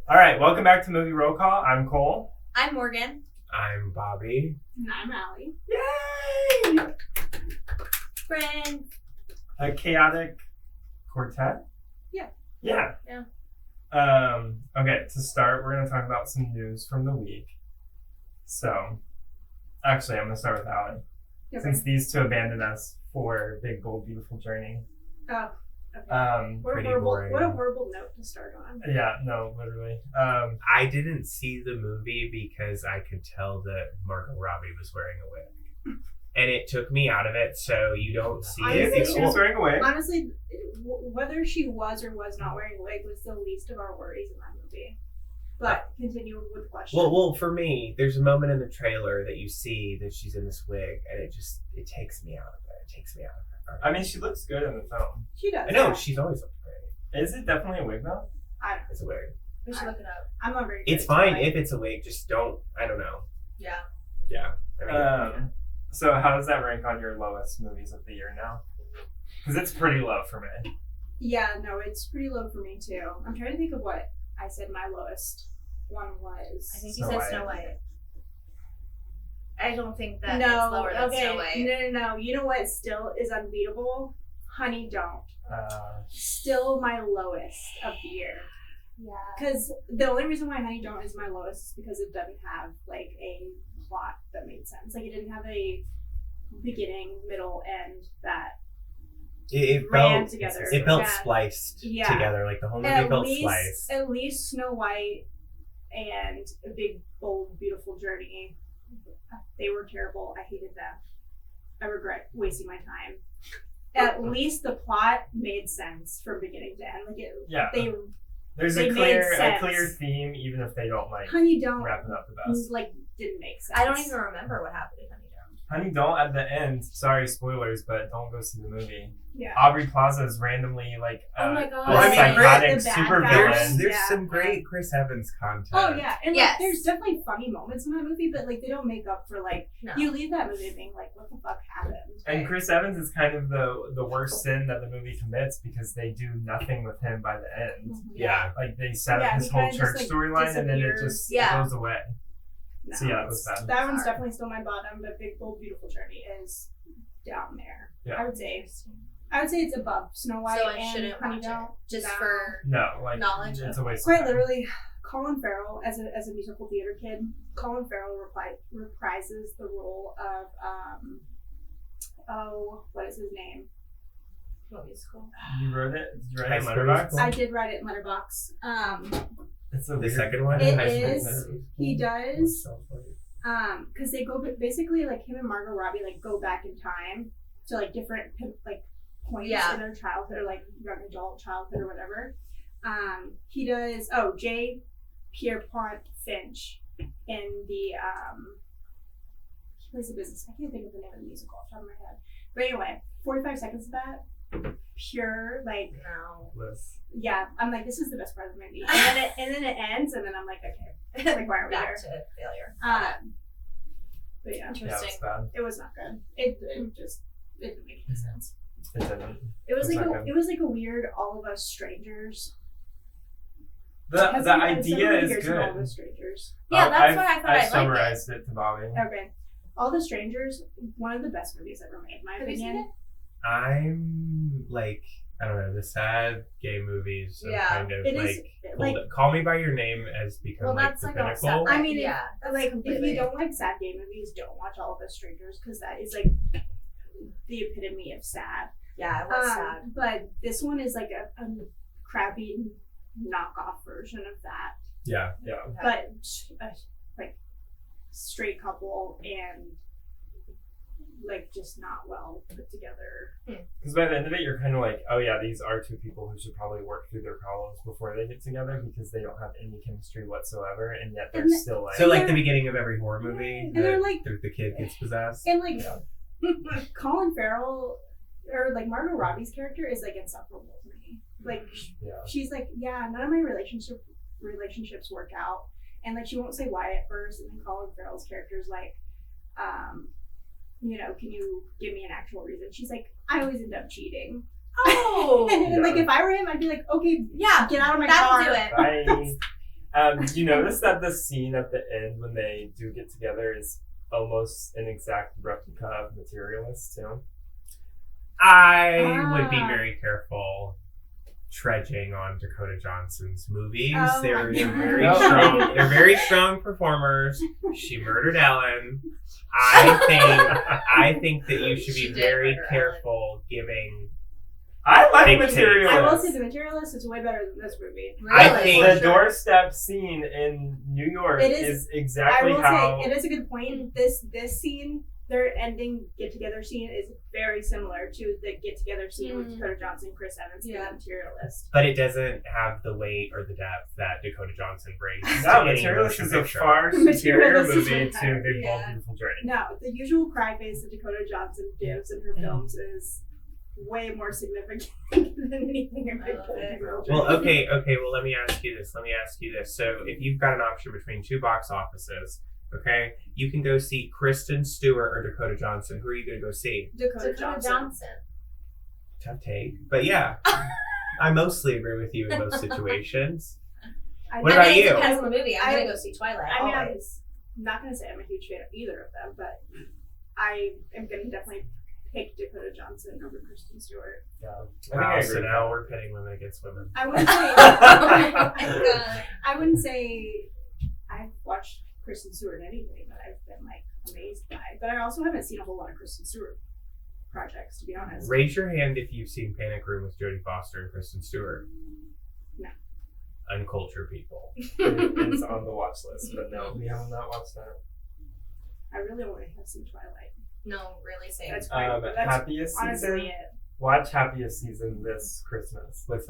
All right, welcome back to Movie Roll Call. I'm Cole. I'm Morgan. I'm Bobby. And I'm Allie. Yay! Friend. A chaotic quartet? Yeah. Yeah. Okay, to start, we're going to talk about some news from the week. So, actually, I'm going to start with Allie. Okay. Since these two abandoned us for Big, Bold, Beautiful Journey. Oh, okay. What a Pretty horrible, boring. what a horrible note to start on. Yeah, no, literally. I didn't see the movie because I could tell that Margot Robbie was wearing a wig. And it took me out of it, so you don't see I it. think she was wearing a wig. Honestly, whether she was or was not wearing a wig was the least of our worries in that movie. But continue with the question. Well, for me, there's a moment in the trailer that you see that she's in this wig, and it takes me out of it. It takes me out of it. I mean, she looks good in the film. She does. I know, yeah. she's always looked great. Is it definitely a wig, though? It's a wig. We should look it up. I'm not very good It's at fine it. if it's a wig, just don't, I don't know. Yeah. Yeah. I mean, So how does that rank on your lowest movies of the year now? Because it's pretty low for me. Yeah, no, it's pretty low for me too. I'm trying to think of what I said my lowest one was. I think Snow you said White. Snow White. I don't think that no, it's lower than okay. Snow White. No. You know what still is unbeatable? Honey, Don't. Still my lowest of the year. Yeah. Because the only reason why Honey Don't is my lowest is because it doesn't have like a plot that made sense. Like it didn't have a beginning, middle, end that it ran felt together. It felt Yeah. spliced Yeah. together. Like the whole movie felt spliced. At least Snow White and A Big, Bold, Beautiful Journey, they were terrible. I hated them. I regret wasting my time. At least the plot made sense from beginning to end. Like it, Yeah. There's they a made clear sense. theme, even if they don't like Honey Don't wrap it up the best. like didn't make sense. I don't even remember what happened in Honey Don't. Honey, don't at the end. Sorry, spoilers, but don't go see the movie. Yeah. Aubrey Plaza is randomly like Oh my God. a Well, I mean, psychotic the bad super guy. villain. There's Yeah. some great Chris Evans content. Oh yeah, and Yes. like there's definitely funny moments in that movie, but like they don't make up for like No. you leave that movie being like, what the fuck happened? And Chris Evans is kind of the worst sin that the movie commits because they do nothing with him by the end. Yeah. Like they set Yeah, up his he whole kinda church just, like, storyline and then it disappears. just Yeah. goes away. No, So, yeah, it was it's- bad. That one's Sorry. definitely still my bottom, but Big Bold Beautiful Journey is down there. Yeah. I would say it's above Snow White So I and shouldn't Honey watch Don't. it. Just No. for No, like Knowledge? it's a waste. Quite of time. literally, Colin Farrell as a musical theater kid. Colin Farrell reprises the role of what is his name? what musical? You wrote it? Did you write High it in School Letterboxd? Musical? I did write it in Letterbox. It's a The weird- second one? It High School is. Musical? He does. So funny. Because they go basically like him and Margot Robbie like go back in time to like different like points Yeah. in their childhood or like young adult childhood or whatever. He does J. Pierpont Finch in the he plays a business. I can't think of the name of the musical off the top of my head. But anyway, 45 seconds of that pure like No. Bliss. yeah. I'm like this is the best part of the movie, and then it ends, and then I'm like okay, like why are we Back there? to failure. But yeah. Yeah, it Interesting. was bad. It was not good. It didn't make any sense. It didn't. It was It's like not good. it was like a weird All of Us Strangers. The Has anyone idea is here seen All of good. Us Strangers? Yeah, Oh, that's why I thought I I liked it. summarized it to Bobby. Okay. All the Strangers, one of the best movies ever made, in my Have you seen opinion. it? I'm like, I don't know, the sad gay movies are Yeah. kind of It like, is like Call Me By Your Name has become Well, like that's the like all pinnacle. sad. I mean, yeah, like if completely. you don't like sad gay movies, don't watch All of Us Strangers because that is like the epitome of sad. Yeah, it was sad. But this one is like a crappy knockoff version of that. Yeah. Yeah. But like straight couple and like just not well put together. Because by the end of it, you're kind of like, oh yeah, these are two people who should probably work through their problems before they get together because they don't have any chemistry whatsoever, and yet they're And the- still like. So like the beginning of every horror movie, And they're like- the kid gets possessed. And like Yeah. Colin Farrell or like Margot Robbie's character is like insufferable to me. Like yeah. she's like, yeah, none of my relationships work out, and like she won't say why at first, and then Colin Farrell's character's like, you know, can you give me an actual reason? She's like, I always end up cheating. Oh, and like Yeah. if I were him, I'd be like, okay, yeah, get out of my that'll car. do it. Bye. You notice that the scene at the end when they do get together is almost an exact replica of Materialist too. I would be very careful trudging on Dakota Johnson's movies. Oh They're my God. very No. strong. They're very strong performers. She murdered Ellen. I think that you should She be did very murder careful giving. I like Big takes. Materialist. I will say The Materialist is way better than this movie. I Really? think- The doorstep scene in New York It is is- exactly I will how. say it is a good point. This scene, their ending get together scene, is very similar to the get together scene with Dakota Johnson, Chris Evans, Yeah. and The Materialist. But it doesn't have the weight or the depth that Dakota Johnson brings. No, to any Materialist motion is a picture. far superior Materialist is movie to better, Big Bold yeah. Beautiful Journey. No, the usual cry face that Dakota Johnson gives in her films is way more significant than anything in Big I love Bold it. Beautiful Well, Journey. okay. Well, let me ask you this. So, if you've got an option between two box offices, okay, you can go see Kristen Stewart or Dakota Johnson. Who are you going to go see? Dakota Dakota Johnson. Johnson. Tough take, but yeah, I mostly agree with you in most situations. What I about mean, you? It depends on the movie. I'm I- gonna go see Twilight. I mean, I'm always. not going to say I'm a huge fan of either of them, but I am going to definitely pick Dakota Johnson over Kristen Stewart. Yeah. I think Wow, I agree so with now that. we're pitting women against women. I wouldn't say Oh my God. I wouldn't say I've watched Kristen Stewart in anything that I've been like amazed by, but I also haven't seen a whole lot of Kristen Stewart projects, to be honest. Raise your hand if you've seen Panic Room with Jodie Foster and Kristen Stewart. No. Uncultured people. It's on the watch list, but no, we have not watched that. I really want to have seen Twilight. No, really same. That's quite, that's Happiest honestly season. it. Watch Happiest Season this Christmas. With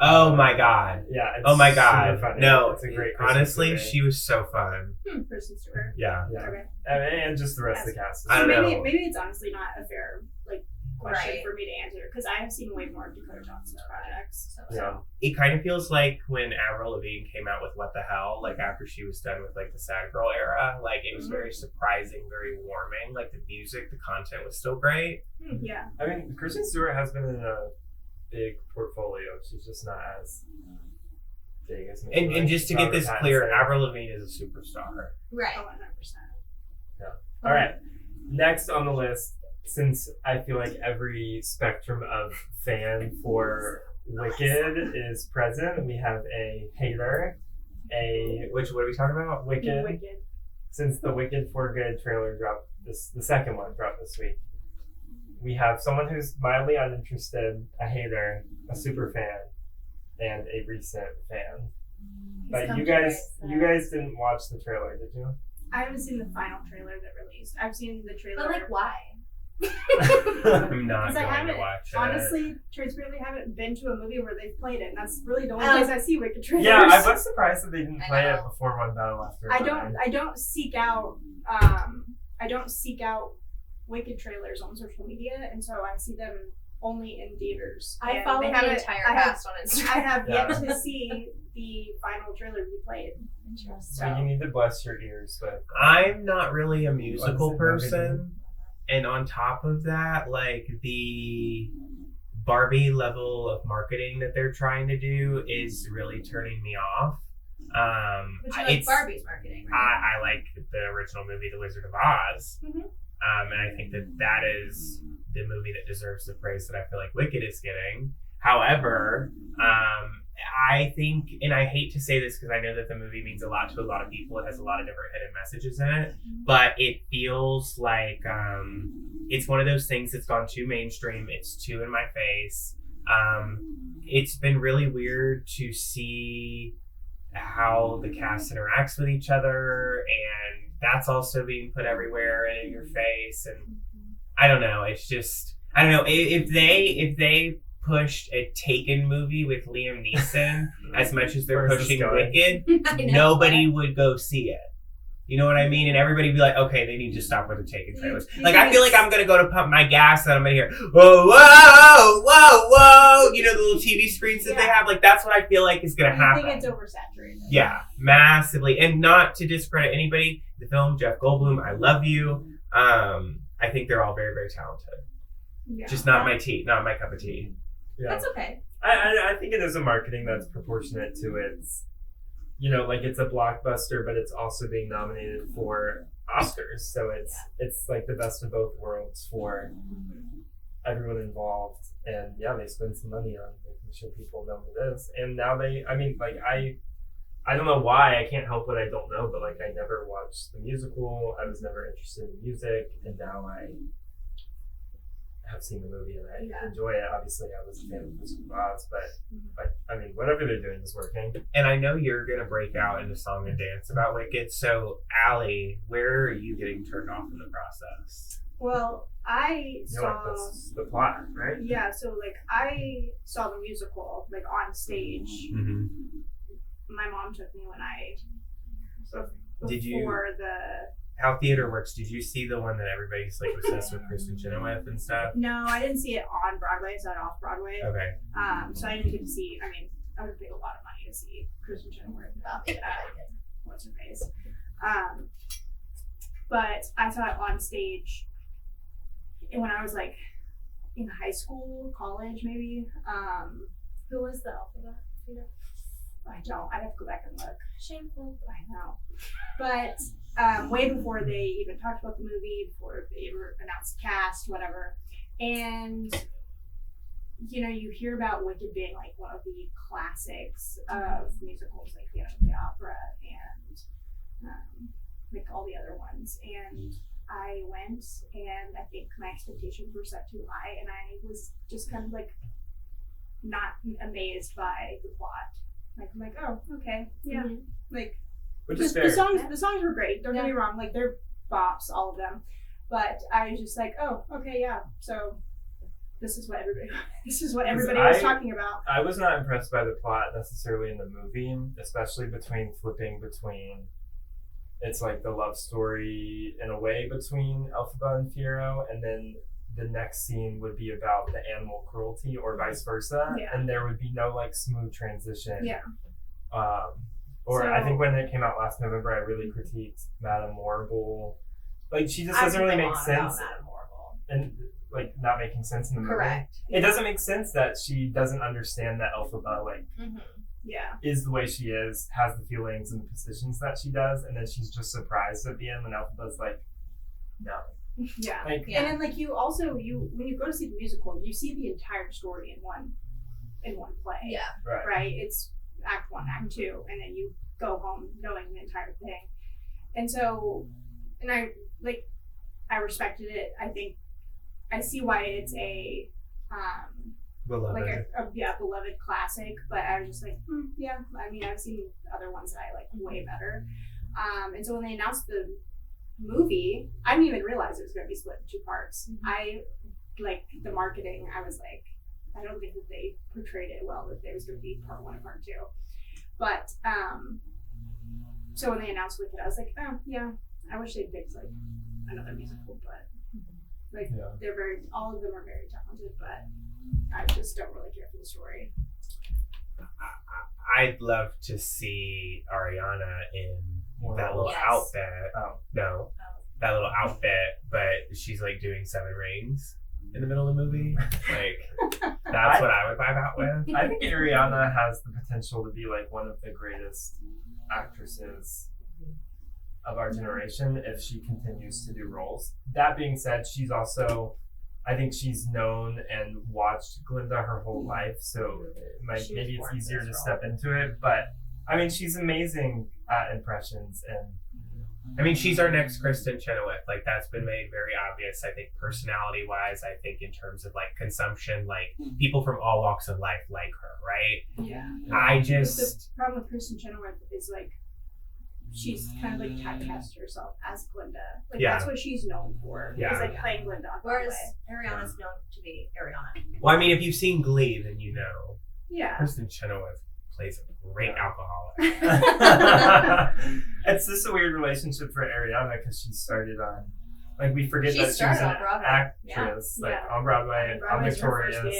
oh my god. Yeah. It's Oh my super god. funny. No, it's a great. Christmas honestly, movie. she was so fun. Kristen Stewart. Yeah. Yeah. Okay. And just the rest of the cast. I don't maybe know. maybe it's honestly not a fair like question Right. for me to answer because I have seen way more of Dakota Johnson's projects. So, Yeah. It kind of feels like when Avril Lavigne came out with What the Hell, like after she was done with like the sad girl era, like it was very surprising, very warming. Like the music, the content was still great. Yeah. I mean, Kristen Stewart has been in a big portfolio. She's just not as big as maybe, And like, just to get Robert this clear, Pattinson. Avril Lavigne is a superstar. right. 100%. All right. Next on the list, since I feel like every spectrum of fan for Wicked is present, we have a hater, What are we talking about? Wicked. Wicked. Since the Wicked for Good trailer dropped the second one dropped this week, we have someone who's mildly uninterested, a hater, a super fan, and a recent fan. But you guys didn't watch the trailer, did you? I haven't seen the final trailer that released. I've seen the trailer. But like, why? I'm not 'Cause I going to haven't- watch it. honestly, transparently haven't been to a movie where they've played it. And that's really the only Oh. place I see Wicked trailers. Yeah, I was surprised that they didn't I play it know. before One Battle After. I Another. don't seek out Wicked trailers on social media, and so I see them only in theaters. I And follow they the haven't- entire I have- cast on Instagram. I have Yeah. yet to see the final trailer be played. Interesting. So you need to bless your ears, but I'm not really a musical What is it, person. And on top of that, like the Barbie level of marketing that they're trying to do is really turning me off. But you like Barbie's marketing, right? I like the original movie, The Wizard of Oz. Mhm. And I think that is the movie that deserves the praise that I feel like Wicked is getting. However, I think, and I hate to say this because I know that the movie means a lot to a lot of people. It has a lot of different hidden messages in it, but it feels like it's one of those things that's gone too mainstream. It's too in my face. It's been really weird to see how the cast interacts with each other, and that's also being put everywhere and in your face. And I don't know. It's just, I don't know if they pushed a Taken movie with Liam Neeson as much as they're Where's this pushing going? Wicked, I know, nobody right? would go see it. You know what I mean? And everybody would be like, okay, they need to stop with the Taken trailers. You Like, think I feel like it's- I'm going to go to pump my gas and I'm going to hear, whoa, whoa, whoa, whoa. You know, the little TV screens that they Yeah. have? Like, that's what I feel like is going to I happen. think it's oversaturated. Yeah, massively. And not to discredit anybody, the film, Jeff Goldblum, I love you. I think they're all very, very talented. Yeah. Just not my tea, not my cup of tea. yeah. That's okay. I think it is a marketing that's proportionate to its like it's a blockbuster, but it's also being nominated for Oscars. So it's like the best of both worlds for everyone involved. And yeah, they spend some money on making sure people know what it is. And now I don't know why, I can't help what I don't know, but like I never watched the musical. I was never interested in music, and now I have seen the movie and I enjoy it. Obviously, I was a fan of Wizard of Oz, but I mean, whatever they're doing is working. And I know you're gonna break out into song and dance about Wicked. So, Allie, where are you getting turned off in the process? Well, I saw. That's the plot, right? Yeah, so like I saw the musical like on stage. Mm-hmm. My mom took me when I Did you- before How theater works? Did you see the one that everybody's like obsessed with Kristen Chenoweth and stuff? No, I didn't see it on Broadway. I saw it off Broadway. Okay. So I didn't get to see. I mean, I would have paid a lot of money to see Kristen Chenoweth. What's her face? But I saw it on stage when I was like in high school, college, maybe. Who was the alphabet? I don't. I'd have to go back and look. Shameful. I know. But way before they even talked about the movie, before they ever announced the cast, whatever. And, you hear about Wicked being like one of the classics of musicals, like Phantom of the Opera and like all the other ones. And I went, and I think my expectations were set too high, and I was just kind of like not amazed by the plot. Like I'm like, oh, okay, yeah, like Which is fair. the songs were great. Don't get me wrong, like they're bops, all of them. But I was just like, oh, okay, yeah. So this is what everybody was talking about. I was not impressed by the plot necessarily in the movie, especially flipping between. It's like the love story in a way between Elphaba and Fiyero, and then the next scene would be about the animal cruelty or vice versa, and there would be no like smooth transition. Yeah. I think when it came out last November, I really critiqued Madame Morrible. Like she just doesn't really make sense, and like not making sense in the movie. Correct. It doesn't make sense that she doesn't understand that Elphaba is the way she is, has the feelings and the positions that she does, and then she's just surprised at the end when Elphaba's like, no. Yeah. Like, And then like you when you go to see the musical, you see the entire story in one play. Yeah. right. It's act 1, act 2, and then you go home knowing the entire thing. And so I respected it. I think I see why it's a Beloved. like a beloved classic, but I was just like, yeah. I mean, I've seen other ones that I like way better. And so when they announced the movie, I didn't even realize it was going to be split in 2 parts. I like the marketing. I was like, I don't think that they portrayed it well, that there was going to be part 1 and part 2. But so when they announced Wicked, I was like, oh yeah, I wish they'd picked like another musical, but like they're all of them are very talented, but I just don't really care for the story. I'd love to see Ariana in that little outfit. That little outfit, but she's like doing 7 rings in the middle of the movie. Like that's what I would vibe out with. I think Ariana has the potential to be like one of the greatest actresses of our generation if she continues to do roles. That being said, I think she's known and watched Glinda her whole life, so maybe it's easier to step into it. But I mean, she's amazing at impressions, and I mean, she's our next Kristen Chenoweth. Like that's been made very obvious. I think personality-wise, I think in terms of like consumption, like people from all walks of life like her, right? Yeah. The problem with Kristen Chenoweth is like she's kind of like typecast herself as Glinda. Like that's what she's known for. Yeah. Is like playing Glinda on Whereas Broadway. Ariana's known to be Ariana. Well, I mean, if you've seen Glee, then you know. Yeah. Kristen Chenoweth plays a great alcoholic. It's just a weird relationship for Ariana because she started on, like, we forget that she was an actress, on Broadway, on Victorious.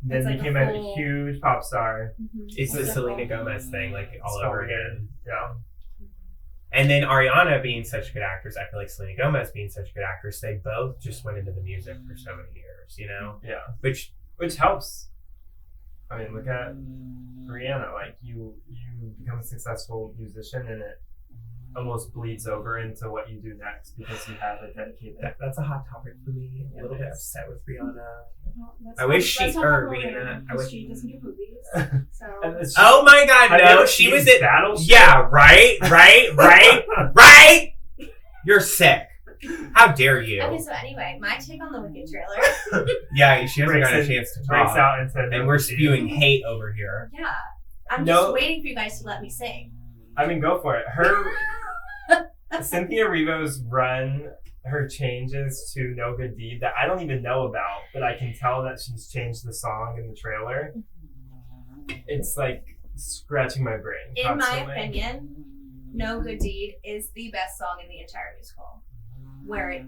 Then like became a huge pop star. It's the Selena Gomez thing, like all over again. Yeah. And then Ariana being such a good actress, I feel like Selena Gomez being such a good actress, they both just went into the music for so many years, you know? Yeah. Which helps. I mean, look at Rihanna. Like you you become a successful musician and it almost bleeds over into what you do next because you have a dedicated. That's a hot topic for me. I'm a little bit Yes. upset with Rihanna. Well, I wish she let's not or talk about Rihanna. Rihanna, I because wish. she doesn't do movies. So And it's- Oh my God! Have you No, ever she seen was at. Battleship? Yeah, right. You're sick. How dare you? Okay, so anyway, my take on the Wicked trailer. Yeah, she hasn't Breaks got a in- chance to breaks talk, out into and we're spewing hate over here. Yeah. I'm No. just waiting for you guys to let me sing. I mean, go for it. Her Cynthia Erivo's run, her changes to No Good Deed that I don't even know about, but I can tell that she's changed the song in the trailer. It's like scratching my brain. In my constantly. opinion, No Good Deed is the best song in the entire musical. Where it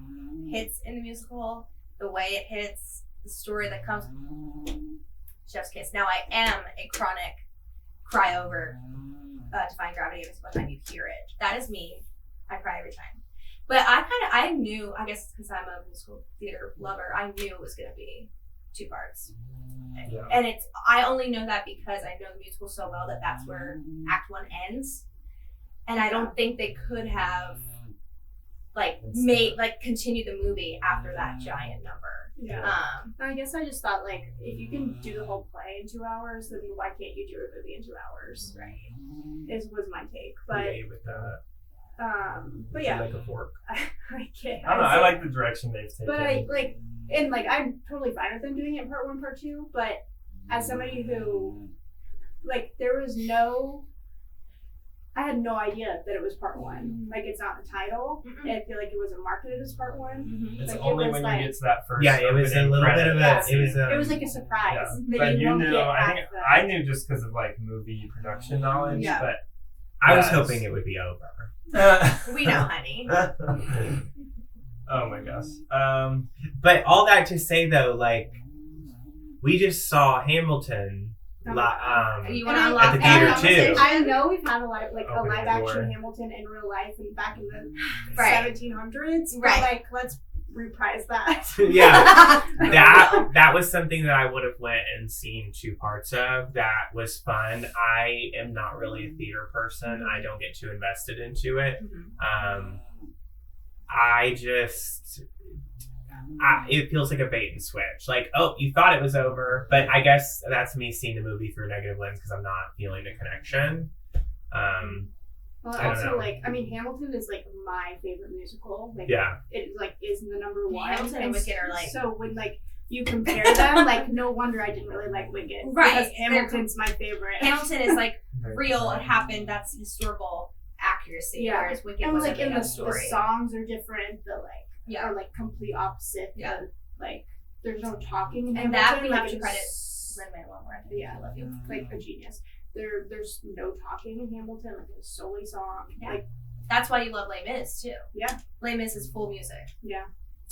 hits in the musical, the way it hits, the story that comes. Chef's Kiss. Now, I am a chronic cry over Defying Gravity every single time you hear it. That is me. I cry every time. But I knew, I guess because I'm a musical theater lover, I knew it was going to be 2 parts. Yeah. And I only know that because I know the musical so well that that's where Act 1 ends. And I don't think they could have continued the movie after that giant number. yeah. I guess I just thought like if you can do the whole play in 2 hours, then why can't you do a movie in 2 hours? Right. Was my take, but Yay with that. but yeah, Like a fork. I can't. I don't know. I like the direction they've taken. But I'm totally fine with them doing it in part 1, part 2. But as somebody who, I had no idea that it was part 1. Like, it's not the title. Mm-mm. I feel like it wasn't marketed as part 1. Mm-hmm. it's like, it only was when like- you get to that first. Yeah, it was a opening little bit credit of Yeah. a. It was. It was like a surprise. Yeah. That But you won't knew. get I think at the- I knew just because of like movie production knowledge. Yeah. But I was Yes. hoping it would be over. We know, honey. Oh my gosh. But all that to say though, like, we just saw Hamilton. Oh. You And want to I- unlock at the that theater, conversation? too. I know we've had a live Opening action door. Hamilton in real life and back in the Right. 1700s. Right. But like, let's reprise that. Yeah. That was something that I would have went and seen 2 parts of. That was fun. I am not really a theater person. I don't get too invested into it. Mhm. It feels like a bait and switch. Like, oh, you thought it was over, but I guess that's me seeing the movie through a negative lens because I'm not feeling the connection. Well, I don't also, know. like, I mean, Hamilton is like my favorite musical. Like, Yeah. it like is the number 1. Hamilton and Wicked are, like- so when like you compare them, like no wonder I didn't really like Wicked. Right. Because Hamilton's my favorite. Hamilton is like real. It happened. That's historical accuracy. Yeah. Whereas Wicked And was like in a the story. songs are different. The Yeah. are like complete opposite. Yeah. Like there's no talking in And Hamilton. that we have like, to credit it's Lin-Manuel Miranda. Yeah. I love you. like a genius. There's no talking in Hamilton. Like it's solely song. Yeah. Like That's why you love Les Mis too. Yeah. Les Mis is full music. yeah,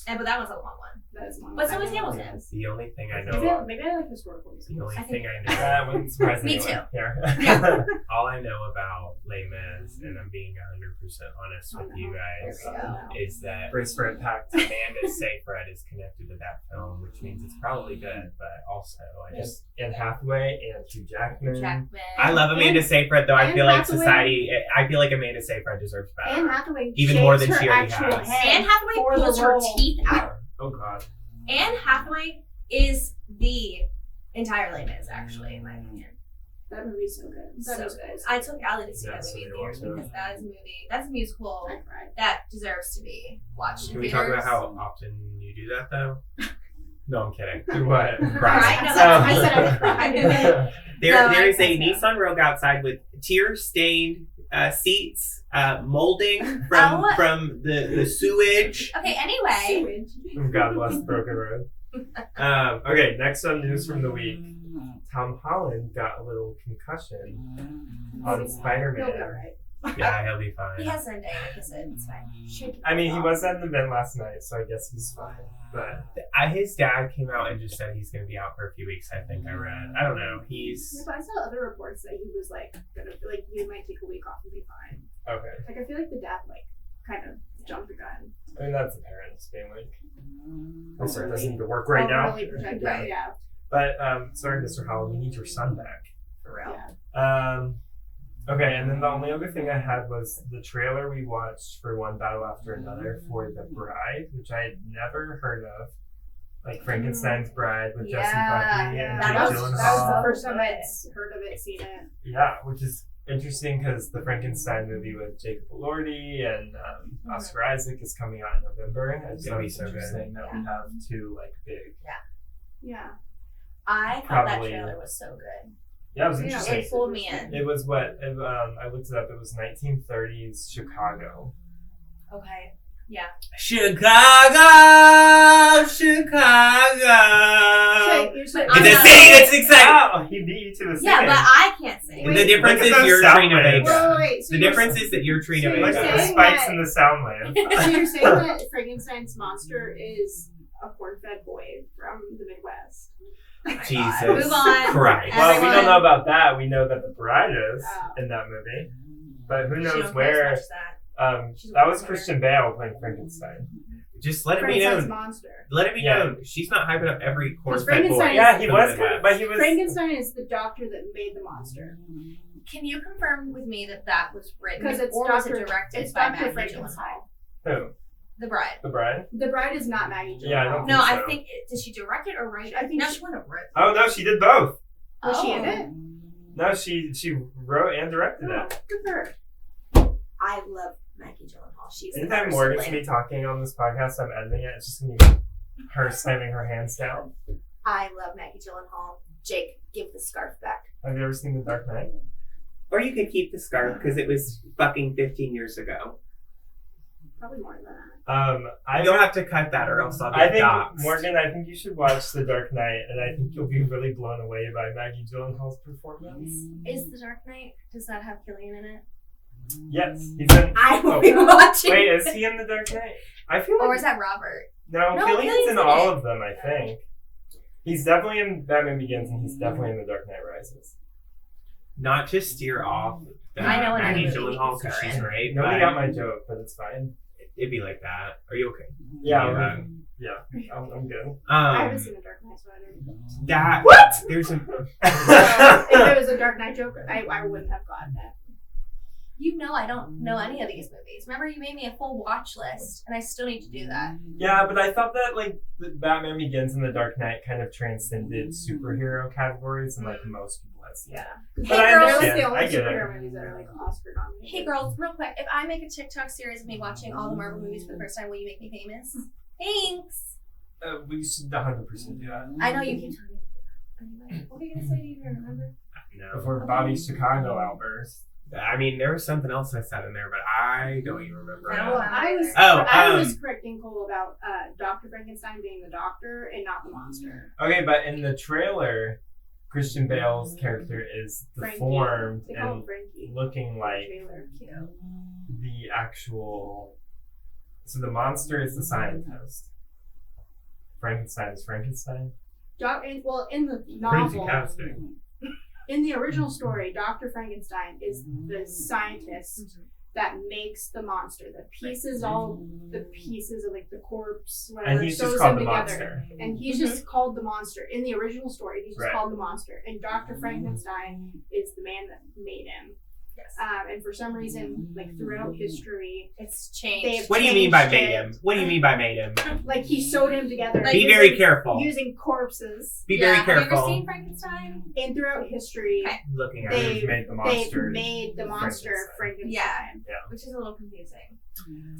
But that was a long one. that is one. But so I is don't know what Hamilton. it is. The only thing I Maybe, know, maybe I like historical the musicals. only I thing think- I know, That wouldn't surprise Me anyone. too. Yeah. all I know about Les Mis, and I'm being 100% honest with you guys, There we go. is that Brace for impact. Amanda Seyfried is connected to that film, which means it's probably good. But also, I just Anne Hathaway and Hugh Jackman. Jackman. I love Amanda Seyfried, though. I Anne feel like Hathaway- society. I feel like Amanda Seyfried deserves better. Anne Hathaway Even more than shaves she her already actual has. head Anne Hathaway for the pulls her role. teeth out. Oh god. Anne Hathaway is the entire Les Mis, actually, in my opinion. That movie's so good. That So was good. I took Allie to see that Yes, movie in we theaters also- because that is a movie. That's a musical I cried. that deserves to be watched in Can we theaters. talk about how often you do that, though? No, I'm kidding. Do what? Right? No, I that's said I cried. There No, is a that's Nissan Rogue outside with tear-stained seats, molding from the sewage. Okay, anyway. Sewage. God bless Broken Road. Okay, next on news from the week. Tom Holland got a little concussion on He'll be Spider-Man. alright. Yeah, he'll be He fine. has Zendaya, kiss it. It's fine. Shake it I mean, he off. was at an event last night, so I guess he's fine. But His dad came out and just said he's going to be out for a few weeks. I think I read. I don't know. Yeah, He's but I saw other reports that he was like gonna like he might take a week off and be fine. okay, Like I feel like the dad like kind of jumped the gun. I mean that's the parents being like, "My son doesn't need to work right now." Really protective. Right. Yeah. But sorry, Mr. Holland, we need your son back. For real. Yeah. Okay, Okay, and then the only other thing I had was the trailer we watched for One Battle After Another for The Bride, which I had never heard of. Like Frankenstein's Bride with Jessie Buckley and that Jake was That was Gyllenhaal. the first time I'd heard of it, seen it. Yeah, which is interesting because the Frankenstein movie with Jacob Elordi and Oscar Isaac is coming out in November. I just It'll thought be it's so good. interesting that we have two like big. Yeah. I thought Probably- that trailer was so good. Yeah, it was Yeah. interesting. It pulled me in. It was what I looked it up. It was 1930s Chicago. Okay. Yeah. Chicago, Chicago. You're saying- I'm It's a not- city that's exciting. Wow, he beat you to the Yeah, singing. but I can't sing. The difference Look at is those you're sound Trina waves. Vega. Wait, so The you're- difference is that you're Trina So you're Look Vega. at the saying spikes that- in the sound wave. So you're saying that Frankenstein's monster is a corn-fed boy from the Midwest? Oh my God. Jesus Move on. Christ. Well, we Everyone- don't know about that. We know that the bride is Oh. in that movie, but who She knows don't care as where? much as that. She's That was a Christian Bale playing Frankenstein. Just let it be Frankenstein's known. monster. Let it be Yeah. known. She's not hyping up every corn-fed boy. Frankenstein- Yeah, he from was, the kind of, Midwest. but he was. Frankenstein is the doctor that made the monster. Can you confirm with me that that was written Because it's or was it Dr. directed It's by Dr. Maggie Frankenstein. Gyllenhaal? Who? The Bride. The bride? The bride is not Maggie Gyllenhaal. Yeah, I don't No, think I so. think did she direct it or write it? I think no, she- she wouldn't have written. Oh no, she did both. Was she in it? No, she wrote and directed Oh, it. good for her. I love Maggie Gyllenhaal. She's the Anytime better Morgan's sibling. gonna be talking on this podcast, I'm editing it. It's just gonna be her slamming her hands down. I love Maggie Gyllenhaal. Jake, give the scarf back. Have you ever seen The Dark Knight? Or you could keep the scarf because it was fucking 15 years ago. Probably more than that. You'll have to cut that or else I'll I get think doxxed. Morgan, I think you should watch The Dark Knight, and I think you'll be really blown away by Maggie Gyllenhaal's performance. Is The Dark Knight? Does that have Killian in it? Yes, he's in. I will Oh, be watching. wait, is he in The Dark Knight? I feel like Or is that Robert? no, No, Killian's Killian's in in all it. of them. I think he's definitely in Batman Begins, and he's definitely in The Dark Knight Rises. Not to steer off I know Maggie another movie Gyllenhaal because he's she's in. great. Nobody but got my joke, but it's fine. It'd be like that. Are you okay? Yeah, I'm good. I haven't seen The Dark Knight, so I don't. That What? There's a So, if it was a Dark Knight joke, I wouldn't have gotten that. You know I don't know any of these movies. Remember you made me a full watch list, and I still need to do that. Yeah, but I thought that like the Batman Begins and The Dark Knight kind of transcended superhero categories, and like most people had seen. Yeah. But Hey, I girls. They're like understand. the only I get superhero it. movies that are like Oscar nominated. Hey girls, real quick, if I make a TikTok series of me watching all the Marvel movies for the first time, will you make me famous? Thanks. We should 100% do that. I know you keep telling me. Anyway, what were you gonna say? Do you even remember? no. Before Bobby's Chicago outburst. I mean, there was something else I said in there, but I don't even remember. I don't it. know. I was Oh, correcting Cole about Dr. Frankenstein being the doctor and not the monster. Okay, but in the trailer, Christian Bale's character is Frankie. deformed They call him and Frankie. looking like Trailer. the actual. So the monster is the scientist. Frankenstein is Frankenstein. Well, in the Crazy novel, casting. in the original story, Dr. Frankenstein is the scientist that makes the monster. The pieces, all the pieces of like the corpse, whatever, And he's sews just called them the together. monster. And he's just called the monster. In the original story, he's just Right. called the monster. And Dr. Frankenstein is the man that made him. Yes. And for some reason, like throughout history, It's changed. They've- What do you mean by changed made it. him? What do you mean by made him? like he sewed him together. Like, Be using- very careful. Using corpses. Be very Have you ever careful. seen Frankenstein? And throughout history, Okay. Looking at They- it. They've made the they've monster. made the monster Frankenstein. Which is a little confusing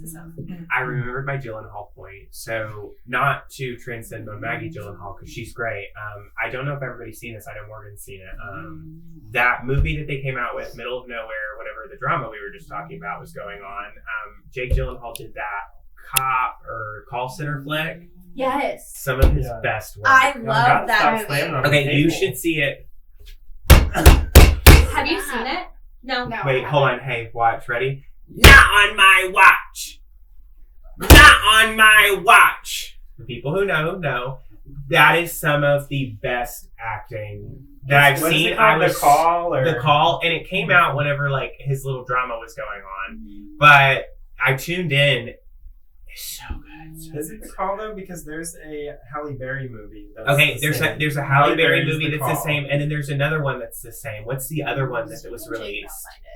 to some. I remembered my Gyllenhaal point. So, not to transcend on Maggie Gyllenhaal because she's great. I don't know if everybody's seen this. I know Morgan's seen it. That movie that they came out with, Middle of Nowhere, whatever the drama we were just talking about was going on. Jake Gyllenhaal did that cop or call center flick. Yes. Some of his Yeah. best work. I God, love that stop movie. slamming on the Okay, you table. should see it. Have you seen it? No. No, Wait, I hold haven't. on. Hey, watch. Ready? Not on my watch. Not on my watch. The people who know. That is some of the best acting that I've What is seen. it called? I was The Call or The Call, and it came out whenever like his little drama was going on. But I tuned in. It's so good. Is it The Call though? Because there's a Halle Berry movie. That's Okay, the there's same. a Halle Berry Berry's movie The that's the Call. same, and then there's another one that's the same. What's the other one that was Jake, I'll released? find it.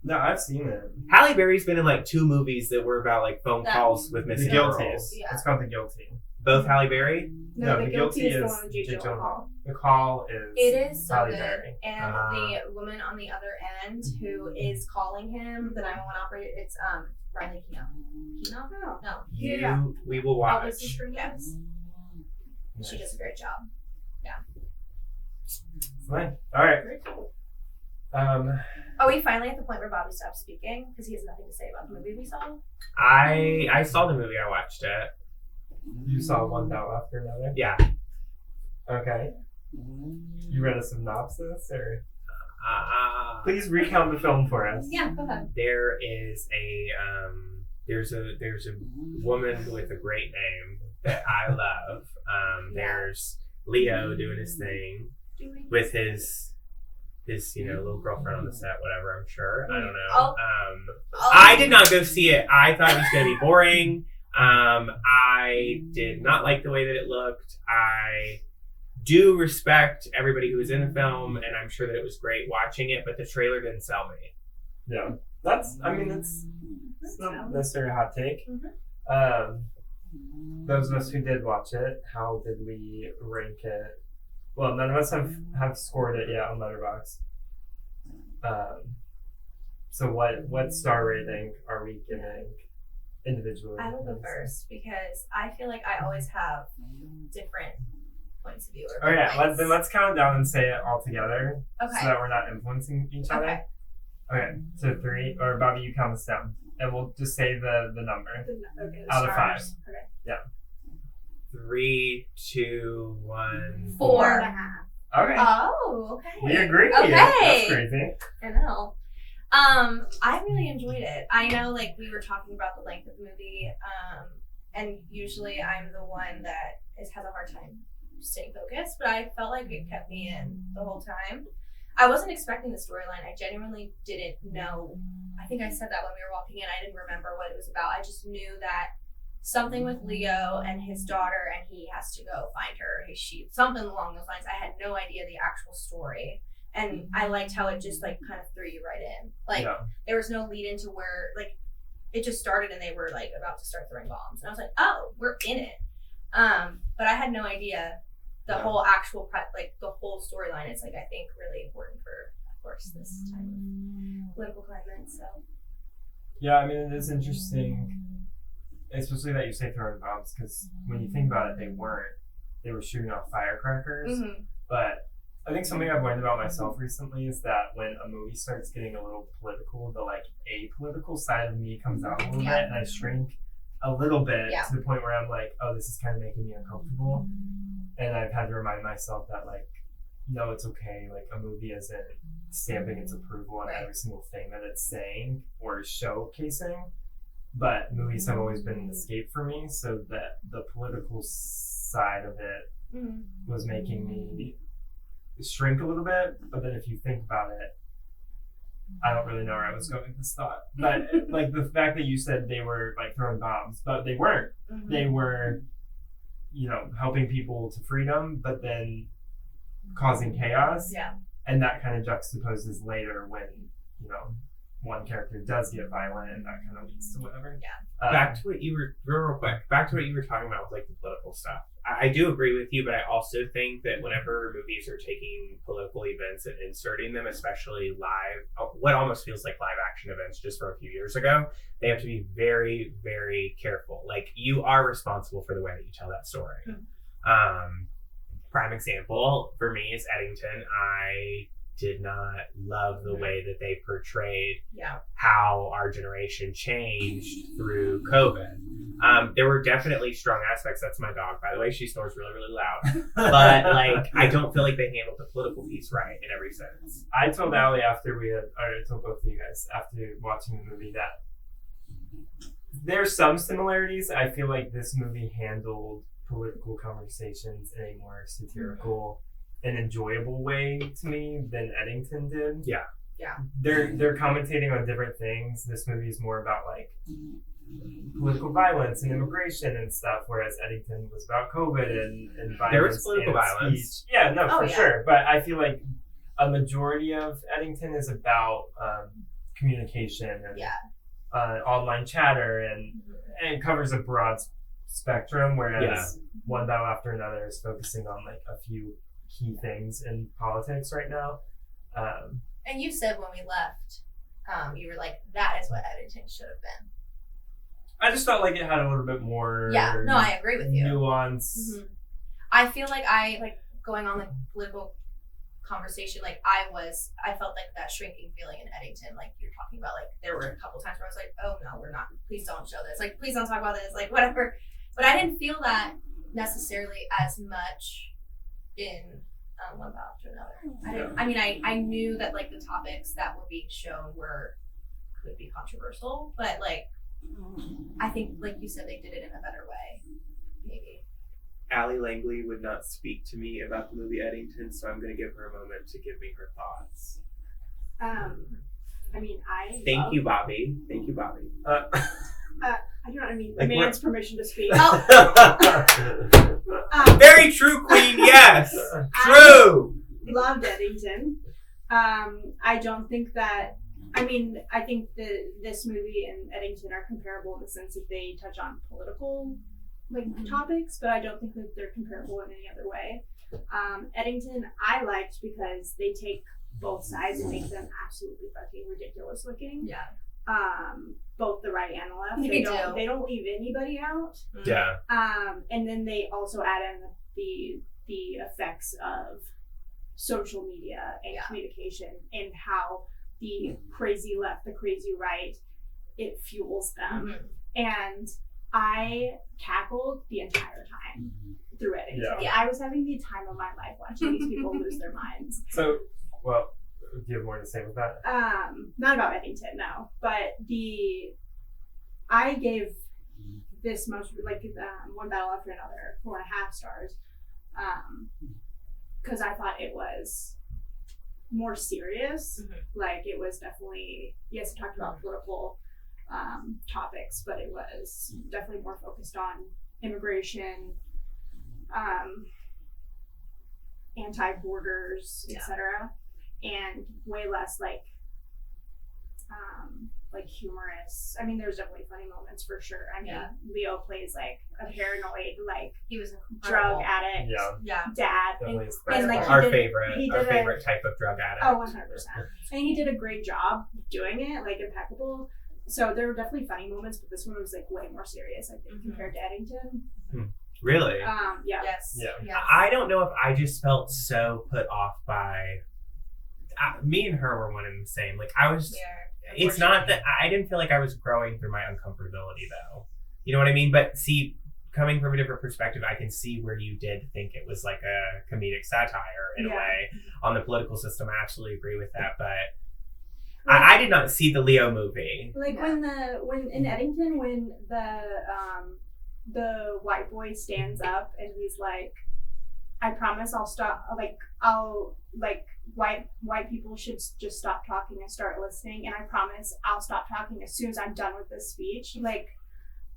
No, I've seen it. Halle Berry's been in like 2 movies that were about like phone That- calls with The missing Guilty. girls. Yeah. It's called The Guilty. Both Halle Berry. No, the guilty is the one with Jake Jake Gyllenhaal. Gyllenhaal. The Call is It is so Halle good. Berry. And the woman on the other end who is calling him, the 911 operator, it's Riley Keough. Keough? Oh. No. Yeah. We will Elvis watch. Yes. She does a great job. Fine. All right. Very cool. Are we finally at the point where Bobby stops speaking because he has nothing to say about the movie we saw? I saw the movie. I watched it. You saw one battle after another. Yeah. Okay. You read a synopsis, or Uh, please recount the film for us. Yeah, go ahead. there is a there's a woman with a great name that I love. There's Leo doing his thing with his little girlfriend on the set, whatever. I'm sure. I don't know. I did not go see it. I thought it was going to be boring. I did not like the way that it looked. I do respect everybody who was in the film, and I'm sure that it was great watching it, but the trailer didn't sell me. Yeah. It's not necessarily a hot take. Those of us who did watch it, how did we rank it? Well, none of us have scored it yet on Letterboxd. So what star rating are we giving individually? I will go first because I feel like I always have different points of view. Or Oh yeah, viewpoints. let's count it down and say it all together, so Okay. that we're not influencing each other. Okay. Okay, so 3, or Bobby, you count us down, and we'll just say the number Okay. out of 5. stars. Okay. 3, 2, 1. 4. 4.5. Okay, Oh, okay. we agree. Okay. That's crazy. I know. I really enjoyed it. I know, like, we were talking about the length of the movie, and usually I'm the one that has a hard time staying focused, but I felt like it kept me in the whole time. I wasn't expecting the storyline. I genuinely didn't know. I think I said that when we were walking in. I didn't remember what it was about. I just knew that something with Leo and his daughter, and he has to go find her, his sheep, something along those lines. I had no idea the actual story. And I liked how it just like kind of threw you right in. Like Yeah. there was no lead into where like it just started and they were like about to start throwing bombs. And I was like, oh, we're in it. But I had no idea the Yeah. whole actual like the whole storyline is like I think really important for of course this time of political climate. So Yeah, I mean, it is interesting, especially that you say throwing bombs, because when you think about it, they weren't. They were shooting off firecrackers. But I think something I've learned about myself recently is that when a movie starts getting a little political, the like apolitical side of me comes out a little Yeah. bit, and I shrink a little bit Yeah. to the point where I'm like, oh, this is kind of making me uncomfortable. And I've had to remind myself that, like, no, it's okay. Like, a movie isn't stamping its approval on Right. every single thing that it's saying or showcasing. But movies have always been an escape for me, so that the political side of it was making me shrink a little bit. But then if you think about it, I don't really know where I was going with this thought. But like the fact that you said they were like throwing bombs, but they weren't. They were, helping people to freedom, but then causing chaos. Yeah. And that kind of juxtaposes later when, one character does get violent and that kind of leads to whatever. Yeah. Back to what you were real quick. Back to what you were talking about with like the political stuff. I do agree with you, but I also think that whenever movies are taking political events and inserting them, especially live, what almost feels like live action events just from a few years ago, they have to be very, very careful. Like, you are responsible for the way that you tell that story. Prime example for me is Eddington. I did not love the way that they portrayed how our generation changed through COVID. There were definitely strong aspects. That's my dog, by the way. She snores really, really loud. But like, I don't feel like they handled the political piece right in every sense. I told Allie after I told both of you guys after watching the movie that there's some similarities. I feel like this movie handled political conversations in a more satirical and enjoyable way to me than Eddington did. Yeah. Yeah. They're commentating on different things. This movie is more about like political violence and immigration and stuff, whereas Eddington was about COVID and violence. There was political and violence. speech. Yeah, no, Oh, for yeah. sure. But I feel like a majority of Eddington is about communication and Yeah. Online chatter and covers a broad spectrum, whereas One Battle After Another is focusing on like a few key things in politics right now. And you said when we left, you were like, that is what Eddington should have been. I just felt like it had a little bit more Yeah, no, I agree with you. nuance. Mhm. I feel like going on the political conversation, like I felt like that shrinking feeling in Eddington, like you're talking about, like there were a couple times where I was like, oh no, we're not, please don't show this, like please don't talk about this, like whatever. But I didn't feel that necessarily as much in One Battle After Another. I knew that like the topics that were being shown could be controversial, but like I think, like you said, they did it in a better way, maybe. Allie Langley would not speak to me about the movie Eddington, so I'm going to give her a moment to give me her thoughts. Thank you, Bobby. Thank you, Bobby. I do not need Like the man's permission to speak. Very true, Queen. Yes, true. Loved Eddington. I don't think that. I think this movie and Eddington are comparable in the sense that they touch on political topics, but I don't think that they're comparable in any other way. Eddington I liked because they take both sides and make them absolutely fucking ridiculous looking. Yeah. Both the right and the left. They don't leave anybody out. Yeah. And then they also add in the effects of social media and communication and how the crazy left, the crazy right, it fuels them. And I cackled the entire time through it. Yeah. I was having the time of my life watching these people lose their minds. So, well, do you have more to say with that? Not about Eddington, no. But I gave this One Battle After Another 4.5 stars. Because I thought it was more serious. Like it was definitely, yes, it talked about political topics, but it was definitely more focused on immigration, anti-borders, etc., and way less like humorous. I mean, there's definitely funny moments for sure. I mean, Leo plays like a paranoid, like he was drug addict, dad, Definitely Our favorite type of drug addict. Oh, 100%. And he did a great job doing it, like impeccable. So there were definitely funny moments, but this one was like way more serious, I think, compared to Eddington. Really? Yes. I don't know if I just felt so put off by. Me and her were one and the same. Like I was. It's not that I didn't feel like I was growing through my uncomfortability, though. You know what I mean? But see, coming from a different perspective, I can see where you did think it was like a comedic satire in a way on the political system. I absolutely agree with that, but. I did not see the Leo movie. Like when in Eddington, when the white boy stands up and he's like, "I promise I'll stop. White people should just stop talking and start listening, and I promise I'll stop talking as soon as I'm done with this speech." Like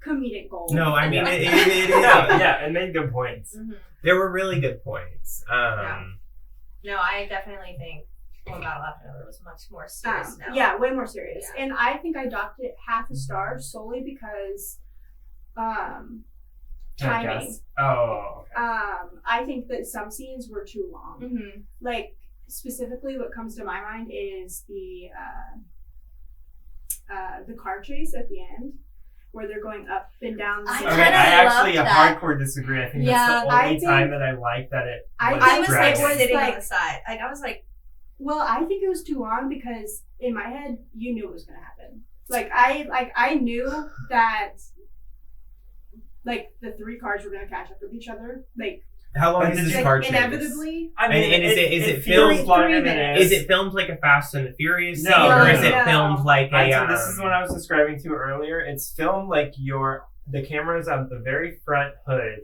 comedic gold. No, I mean it is. It made good points. There were really good points. No, I definitely think One Battle After Another was much more serious now. Yeah, way more serious. Yeah. And I think I docked it 0.5 star solely because timing. Oh, okay. I think that some scenes were too long. Like specifically what comes to my mind is the car chase at the end where they're going up and down the I actually hardcore disagree. I think that's the only time that I like that it was I was like dragging. sitting on the side. Like I was like, well, I think it was too long because in my head you knew it was gonna happen. I knew that like the 3 cars were gonna catch up with each other. Like how long is this car chase? Inevitably. I mean, and is it filmed longer than it is it filmed like a Fast and the Furious scene, No, or is it no. filmed like a? This is what I was describing to earlier. It's filmed like the camera's on the very front hood,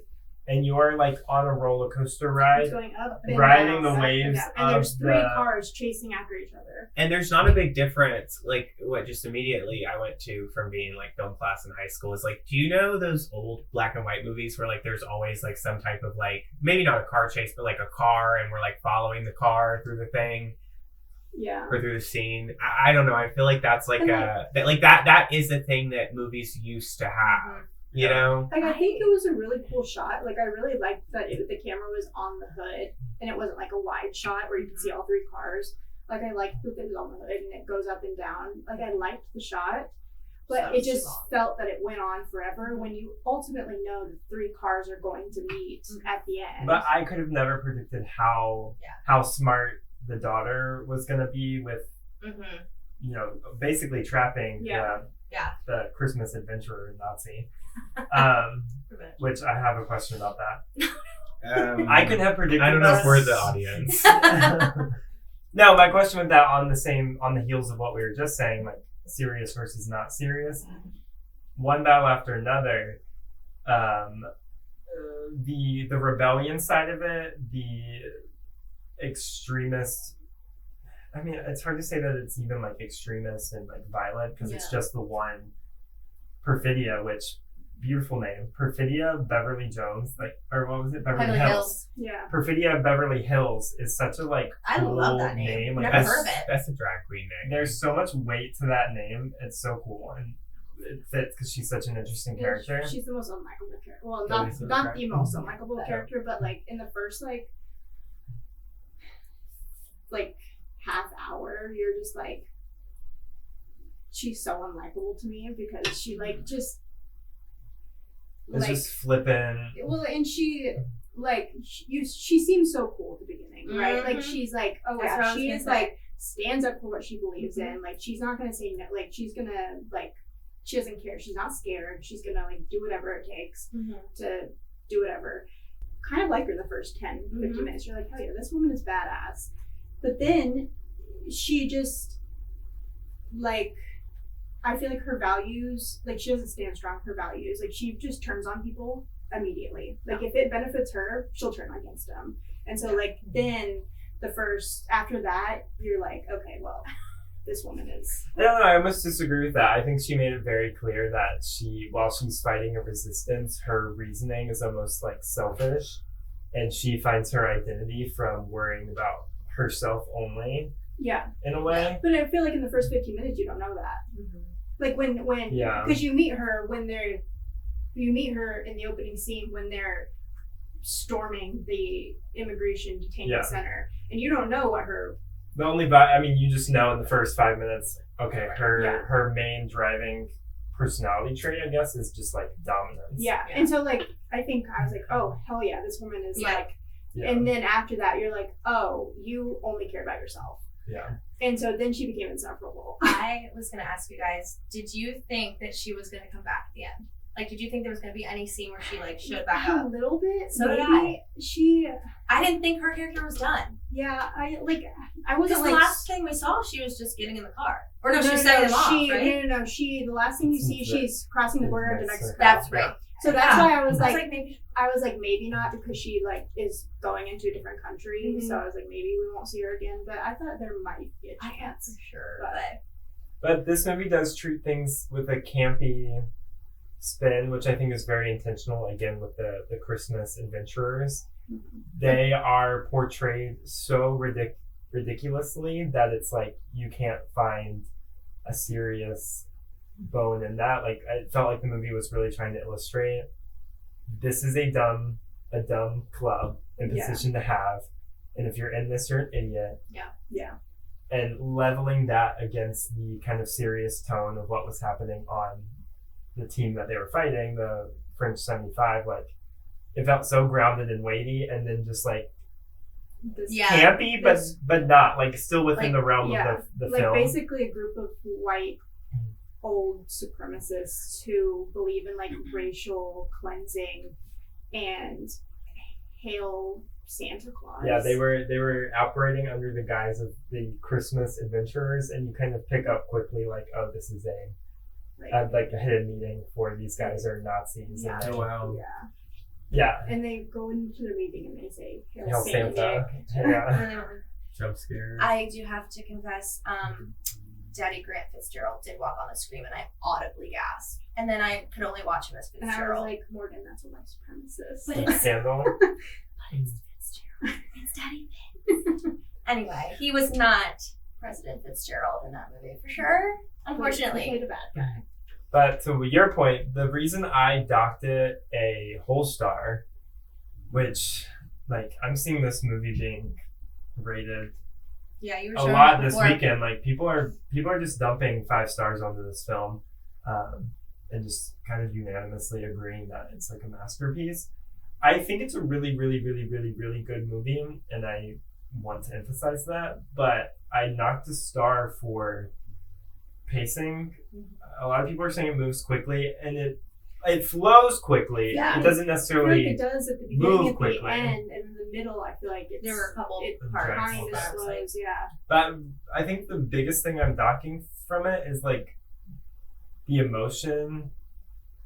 and you're like on a roller coaster ride, it's going up and riding down, the waves. and there's of 3 the, cars chasing after each other. And there's not a big difference. Like what just immediately I went to from being like film class in high school is like, do you know those old black and white movies where like there's always like some type of like maybe not a car chase but like a car and we're like following the car through the thing. Yeah. or through the scene. I don't know. I feel like that's like And that is a thing that movies used to have. You know? Like, I think it was a really cool shot. Like, I really liked that the camera was on the hood and it wasn't like a wide shot where you could see all three cars. Like, I liked that it was on the hood and it goes up and down. Like, I liked the shot, but it just felt that it went on forever when you ultimately know the three cars are going to meet at the end. But I could have never predicted how smart the daughter was going to be with, you know, basically trapping the Christmas adventurer Nazi. Which I have a question about that. I could have predicted. I don't know if this. we're the audience. No, my question with that on the heels of what we were just saying, like serious versus not serious. One battle after another. The rebellion side of it, the extremist. I mean, it's hard to say that it's even like extremist and like violent because it's just the one. Perfidia, which beautiful name, Perfidia Beverly Jones, like, or what was it, Beverly Hills. Yeah. Perfidia Beverly Hills is such a like cool I love that name. Like, Never heard of it. That's a drag queen name. There's so much weight to that name. It's so cool and it fits because she's such an interesting character. She's the most unlikable character. Well, That not is so the most unlikable character, but like in the first like half hour, you're just like, she's so unlikable to me because she like just It's just flippant. Well, and she like she seems so cool at the beginning, right? Like she's like, oh That's what I yeah, was she gonna is say. like stands up for what she believes in. Like she's not gonna say no. Like she's gonna like she doesn't care. She's not scared. She's gonna like do whatever it takes to do whatever. Kind of like her the first 10, 50 minutes. You're like, hell yeah, this woman is badass. But then she just like. I feel like her values, like she doesn't stand strong for her values. Like she just turns on people immediately. Like if it benefits her, she'll turn against them. And so like then after that, you're like, okay, well, this woman is. No, I almost disagree with that. I think she made it very clear that while she's fighting a resistance, her reasoning is almost like selfish. And she finds her identity from worrying about herself only. Yeah. In a way. But I feel like in the first 15 minutes, you don't know that. Like when because you meet her in the opening scene when they're storming the immigration detainment center, and you don't know what her. The only, I mean, you just know in the first 5 minutes, okay, her main driving personality trait, I guess, is just like dominance. Yeah. And so like I think I was like, oh hell yeah, this woman is like, and then after that, you're like, oh, you only care about yourself. Yeah. And so then she became insufferable. I was going to ask you guys, did you think that she was going to come back at the end? Like, did you think there was going to be any scene where she like showed back A up? little bit. So did maybe. I didn't think her character was done. Yeah, I Because wasn't the like. last thing we saw, she was just getting in the car. Or no, she was setting them off, right? No. The last thing you see, she's crossing the border into Mexico. That's right. So that's why I was like, maybe. maybe not because she like is going into a different country. So I was like, maybe we won't see her again. But I thought there might be a I can't chance. for sure. But this movie does treat things with a campy spin, which I think is very intentional, again, with the Christmas adventurers. They are portrayed so ridiculously that it's like you can't find a serious bone in that. Like, I felt like the movie was really trying to illustrate this is a dumb club and position to have, and if you're in this, you're an idiot. Yeah. And leveling that against the kind of serious tone of what was happening on the team that they were fighting, the French 75, like it felt so grounded and weighty, and then just like campy, but not like still within the realm of the like film. basically a group of white old supremacists who believe in like racial cleansing and hail Santa Claus. Yeah, they were operating under the guise of the Christmas adventurers, and you kind of pick up quickly like, oh, this is like a hidden meeting for these guys are Nazis. Yeah. And Oh, wow. Yeah. And they go into the meeting and they say, Hail Santa. I Yeah. really want to- Jump scare. I do have to confess, Daddy Grant Fitzgerald did walk on the screen and I audibly gasped. And then I could only watch him as And I was Fitzgerald. like, Morgan, that's a white supremacist. But it's Scandal. It's Fitzgerald. It's Daddy Fitz. Anyway, he was not President Fitzgerald in that movie for sure. He Unfortunately. played a bad guy. But to your point, the reason I docked it a whole star, which like I'm seeing this movie being rated Yeah, you were a showing lot it this before. weekend. Like people are just dumping 5 stars onto this film, and just kind of unanimously agreeing that it's like a masterpiece. I think it's a really, really, really, really, really good movie, and I want to emphasize that. But I knocked a star for pacing. A lot of people are saying it moves quickly, and it flows quickly. Yeah. It doesn't I feel like necessarily. it does at the move beginning, at quickly. the end, and in the middle. I feel like it's There were a couple it parts kind of that was like, slows. Yeah. But I think the biggest thing I'm docking from it is like the emotion.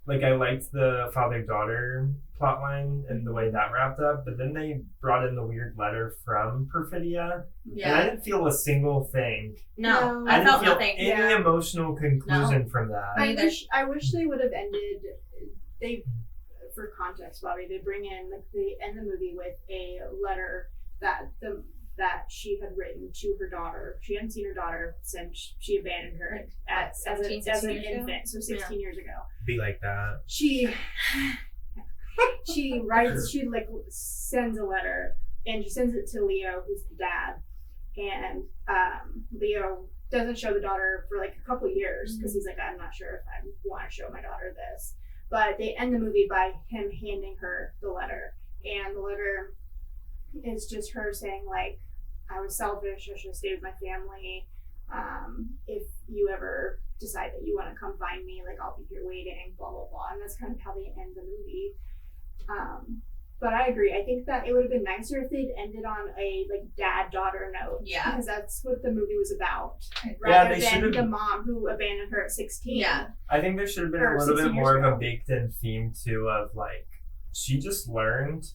Like I liked the father-daughter plotline and the way that wrapped up, but then they brought in the weird letter from Perfidia, and I yeah. didn't feel a single thing. No, No. I I didn't felt feel nothing. any Yeah. emotional conclusion from that. Either. I wish they would have ended. They, for context, Bobby, they bring in like they end the movie with a letter that she had written to her daughter. She hadn't seen her daughter since she abandoned her as 17, an 16 years ago? infant, so 16 years ago. Be like that. She writes. She like sends a letter, and she sends it to Leo, who's the dad, and Leo doesn't show the daughter for like a couple years because he's like, I'm not sure if I want to show my daughter this. But they end the movie by him handing her the letter, and the letter is just her saying like, I was selfish, I should have stayed with my family. If you ever decide that you want to come find me, like I'll be here waiting, blah blah blah. And that's kind of how they end the movie. But I agree. I think that it would have been nicer if they'd ended on a like dad-daughter note. Yeah. Because that's what the movie was about. Yeah, Rather they than should've- the mom who abandoned her at 16. Yeah. I think there should have been Or a little 16 bit years more of ago. a baked-in theme too, of like she just learned.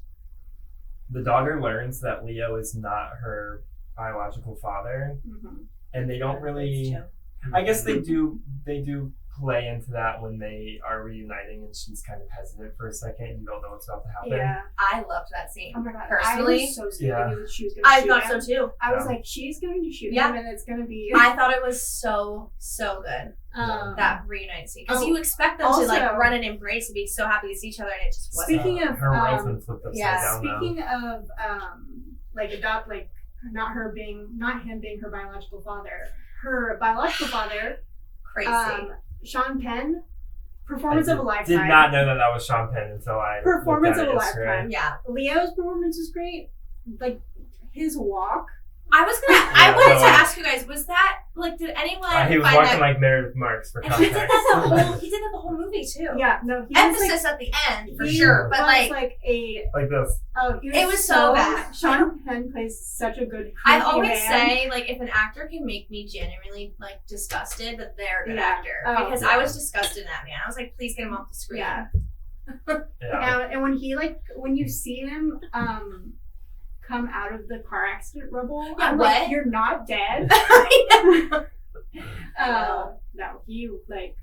The daughter learns that Leo is not her biological father, Mhm. and they don't really. I guess they do play into that when they are reuniting, and she's kind of hesitant for a second, and you don't know what's about to happen. Yeah. I loved that scene. Oh my god. I Personally, was so scared Yeah. that she was going to I shoot thought him. so too. I was Yeah. like, she's going to shoot Yeah. him, and it's going to be. I thought it was so good, that reunited scene, because Oh, you expect them to like also- run and embrace and be so happy to see each other, and it just wasn't. Speaking of, her rifle flipped upside yeah, down. Though. Speaking of like not him being her biological father, her biological father, Crazy. Sean Penn, performance of a lifetime. Did not know that was Sean Penn until I Performance looked at of a it yesterday. lifetime. yeah. Leo's performance was great. Like his walk. I was gonna. Yeah, I wanted no, to I- ask you guys. Was that like? Did anyone He was find walking that? like Meredith Marks for And he did context. that the whole. He did that the whole movie too. Yeah, no, he Emphasis at the end for he sure, but was like a like this. it was so bad. Sean Penn plays such a good. I creepy always man. say, like, if an actor can make me genuinely like disgusted, that they're a good Yeah. actor. Oh, Because yeah. I was disgusted in that man. I was like, please get him off the screen. Yeah. Yeah. And when you see him come out of the car accident rubble, Yeah, I'm what? like, you're not dead. know. No, he like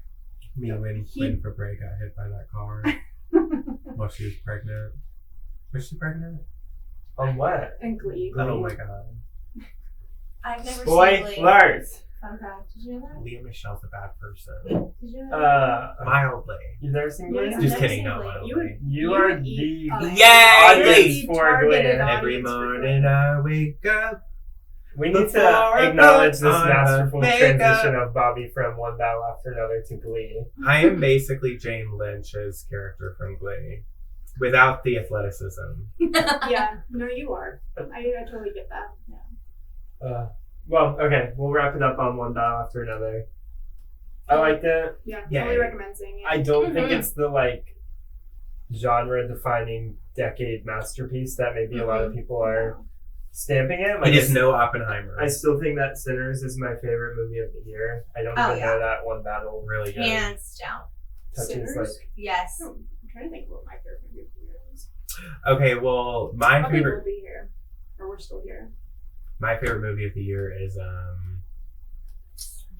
Me when He- Fabre got hit by that car while she was pregnant. Was she pregnant? On what? and Glee. Oh my god. I've never seen Glee. Spoilers. Fun fact. Did you know that? Leah Michelle's a bad person. Did you know that? Mildly. You've never seen Yeah, Glee? I've Just never kidding, seen not Glee. mildly. You are would eat the a Yay! audience for targeted Glee. audience. Every for morning Glee. I wake up. We need Before to I acknowledge put this on masterful makeup. transition of Bobby from one battle after another to Glee. I am basically Jane Lynch's character from Glee. Without the athleticism. Yeah, no, you are. I totally get that. Yeah. Well, okay, we'll wrap it up on one battle after another. I liked it. Yeah, Yay. totally recommend seeing it. I don't think Mhm. it's the like genre-defining decade masterpiece that maybe a lot of people are stamping it. Like It is no Oppenheimer. I still think that Sinners is my favorite movie of the year. I don't Oh, even yeah. know that one battle really good. Hands down. touches Sinners? like. Yes. I'm trying to think what my favorite movie of the year is. Okay, well, my Probably favorite will be here, or we're still here. movie of the year is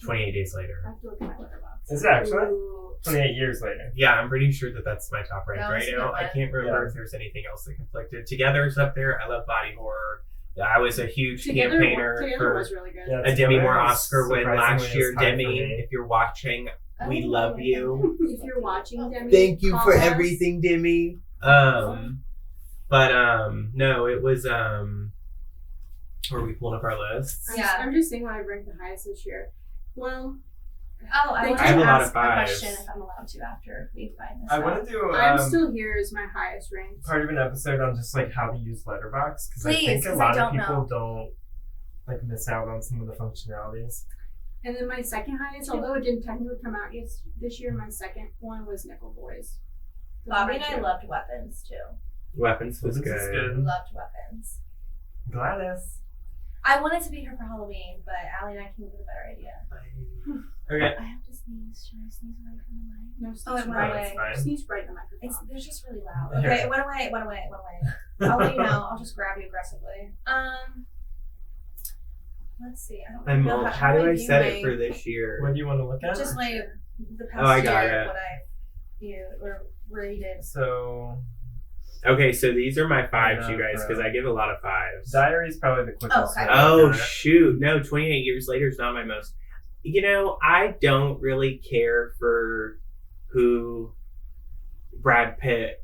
28 Days I Later. have to look at my letterbox. Is it actually? Ooh. 28 years later. Yeah, I'm pretty sure that that's my top rank That was right a now. good I one. can't remember Yeah. if there's anything else that conflicted. Together is up there. I love body horror. I was a huge Together campaigner Together for was really good. Yeah, a Demi Moore Together is Oscar win last surprisingly year. as high for Demi, me. if you're watching, I we don't love know you. If you're watching Demi, Thank you call for us. everything, Demi. No, it was were we pulling up our lists? Yeah. I'm just saying what I ranked the highest this year. Well, Oh, I They want I have to a lot ask of a fives. question if I'm allowed to after we find this I out. want to do I'm Still Here is my highest ranked. part of an episode on just like how to use Letterboxd because I Please, think a 'cause lot I of don't people know. don't like miss out on some of the functionalities. And then my second highest, although it didn't technically come out this year, my second one was Nickel Boys. Bobby and I loved Weapons too. Weapons was This is good. good. Loved Weapons. Gladys. I wanted to be her for Halloween, but Allie and I came up with a better idea. Okay. I have to sneeze. Should I sneeze away from the mic? No, sneeze Oh, it went right. away. Fine. Sneeze right in the microphone. It's they're just really loud. Here. Okay, it went away. It went away. It went away. I'll let you know. I'll just grab you aggressively. Let's see. I don't know How do I view set my- it for this year? What do you want to look at? Just my the past Oh, I got year it. what I rated. So Okay, so these are my fives, Yeah, you guys, because bro. I give a lot of fives. Diary is probably the quickest. Okay. way to Oh look at it. shoot! No, 28 years later is not my most. You know, I don't really care for who Brad Pitt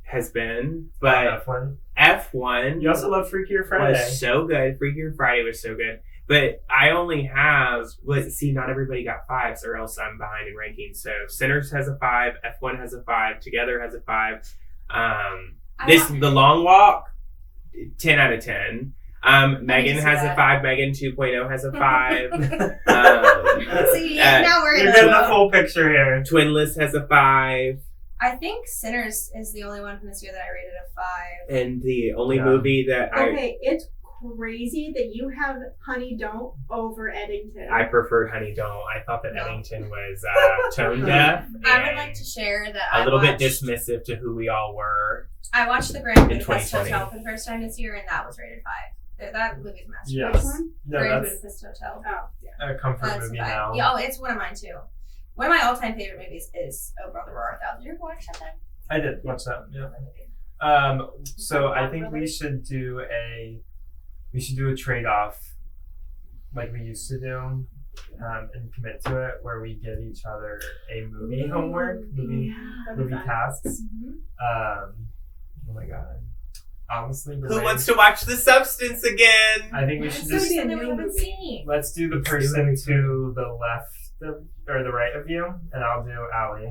has been, but F1. F1 You also love Freakier Friday. was so good. Freakier Friday was so good. But I only have not everybody got fives, or else I'm behind in rankings. So Sinners has a 5, F1 has a 5, Together has a 5. The Long Walk, 10 out of 10. Megan see has a that. 5. Megan 2.0 has a 5. See, now we're You're in getting the trouble. full picture here. Twin List has a 5. I think Sinners is the only one from this year that I rated a 5. And the only Yeah. movie that Okay, it's crazy that you have Honey Don't over Eddington. I preferred Honey Don't. I thought that No. Eddington was tone deaf. I would and like to share that a little bit watched, dismissive to who we all were. I watched The Grand in Budapest 2020. Hotel for the first time this year, and that was rated 5. That movie's a masterpiece. Yes. Which one? No, Grand that's Budapest Hotel. Oh, yeah. a comfort That's movie a 5. now. Yeah, oh, it's one of mine too. One of my all-time favorite movies is Oh Brother Where Art Thou. Did you ever watch that? I did watch that. Yeah. That movie. So I think we should do a trade-off like we used to do, and commit to it where we give each other a movie homework, movie That'd be movie fun. tasks. Mhm. Oh my god. Honestly, Who wants to watch The Substance again? I think we It's should gonna just be a something we new haven't movie. seen. let's do the Let's do person everything. to the left or the right of you, and I'll do Allie.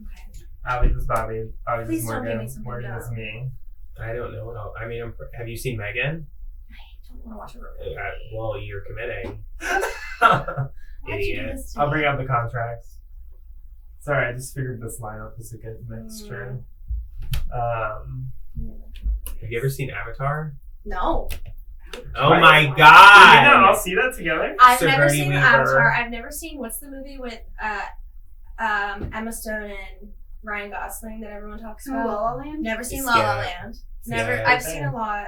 Okay. Allie is Bobby. Bobby's Please don't give Morgan. me something Morgan is dumb. me. I don't know what else. I mean, have you seen Megan? I don't want to watch a movie. Well, you're committing. I'll Why'd you do Idiot. this to me? bring out the contracts. Sorry, I just figured this lineup was a good mixture. Have you ever sseen Avatar? No. Oh Right. my You know, god! I'll see that together. I've never Sigourney seen Weaver. Avatar. I've never seen what's the movie with Emma Stone and Ryan Gosling that everyone talks Oh, about. La La Land? Never seen It's La La yeah. Land. Never. Yeah. I've seen a lot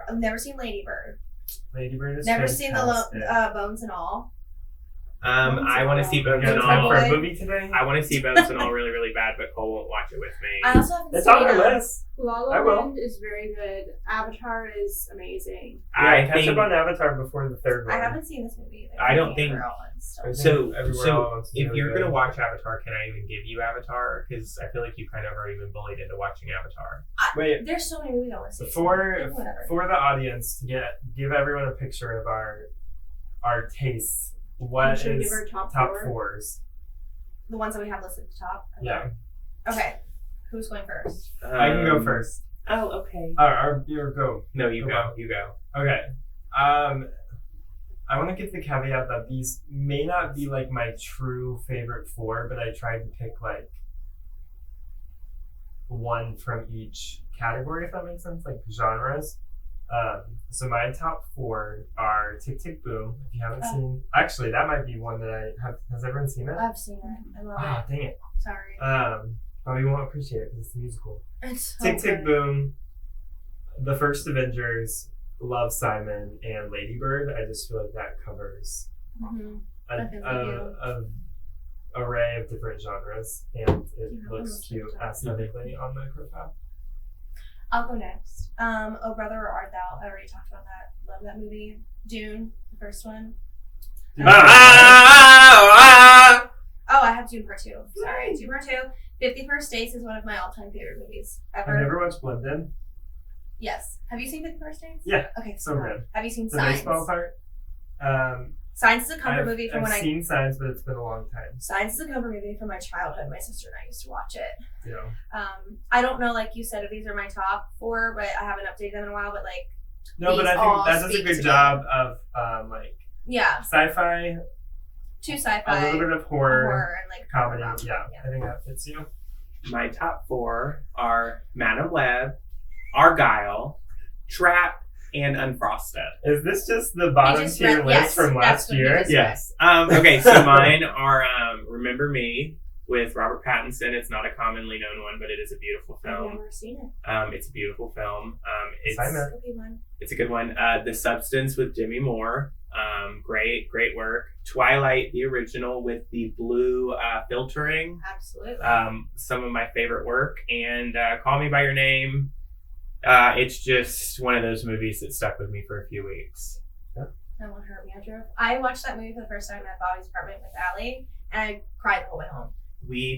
I've never seen Lady Bird. Lady Bird is Never seen fantastic. Bones and All. I want to see We Bones got and time All. for a Boy. movie today? I want to see Bones and All really, really bad, but Cole won't watch it with me. I also haven't It's seen on our list. La La I will. Land is very good. Avatar is amazing. I catch think up on Avatar before the third one. I haven't seen this movie either. I don't think- Everywhere Else, I think so. Everywhere All at So Once is if really you're good. gonna watch Avatar, can I even give you Avatar? Because I feel like you kind of already been bullied into watching Avatar. Wait, There's so many movies I want to see. for Whatever. the audience to give everyone a picture of our tastes. What Should we is give our top top four? fours? The ones that we have listed at the top. Okay. Yeah, Okay. Who's going first? I can go first. Oh, okay. You go. No, you Go go. on. You go. Okay. I want to give the caveat that these may not be like my true favorite 4, but I tried to pick like one from each category, if that makes sense, like genres. So my top 4 are Tick Tick Boom. If you haven't seen, actually, that might be one that I have. Has everyone seen it? I've seen it. I love Ah, it. dang it. Sorry. But we won't appreciate it because it's a musical. It's so Tick Tick good. Boom, The First Avengers, Love, Simon, and Lady Bird. I just feel like that covers Mhm. a, I think they do. a array of different genres, and it You have looks almost cute looked up. aesthetically on the profile. I'll go next. Oh Brother, Where Art Thou? I already talked about that. Love that movie. Dune, the first one. Oh, I have Dune Part 2. Sorry, Dune Part 2. 50 First Dates is one of my all-time favorite movies Have you ever. ever watched Blended? Yes. Have you seen 50 First Dates? Yeah. Okay, So good. Have you seen The Signs? baseball part? Signs is a comfort movie from I've when I... seen Signs, but it's been a long time. Signs is a comfort movie from my childhood. My sister and I used to watch it. You know. I don't know, like you said, if these are my top 4, but I haven't updated them in a while, but like, No, but These I all think that does a speak good to job of like yeah, sci-fi, 2 a sci-fi, little bit of horror, and like comedy. rom-com, Yeah, I think that fits you. My top 4 are Madame Web, Argyle, Trap, and Unfrosted. Is this just the bottom just tier read- list yes, from that's last what you year? just- Yes. Okay, so mine are Remember Me with Robert Pattinson. It's not a commonly known one, but it is a beautiful I've film. never seen it. It's a beautiful film. Assignment. Could be one. It's a good one. The Substance with Demi Moore. Great work. Twilight, the original with the blue filtering. Absolutely. Some of my favorite work. And Call Me By Your Name. It's just one of those movies that stuck with me for a few weeks. No One Hurt Me. I watched that movie for the first time at Bobby's apartment with Allie, and I cried the whole way home.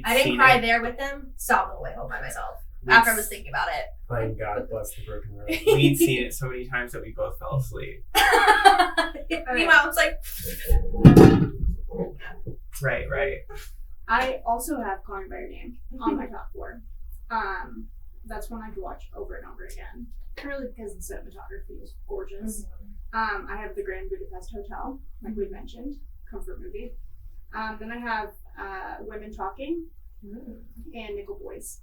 I didn't cry there with them. Sobbed the whole way home by myself after I was thinking about it. Playing God Bless the Broken Road. We'd seen it so many times that we both fell asleep. Meanwhile, it's like, Right. I also have Call Me By Your Name on my top 4. That's one I could watch over and over again. Purely because the cinematography is gorgeous. I have The Grand Budapest Hotel, like we mentioned, comfort movie. Then I have Women Talking and Nickel Boys.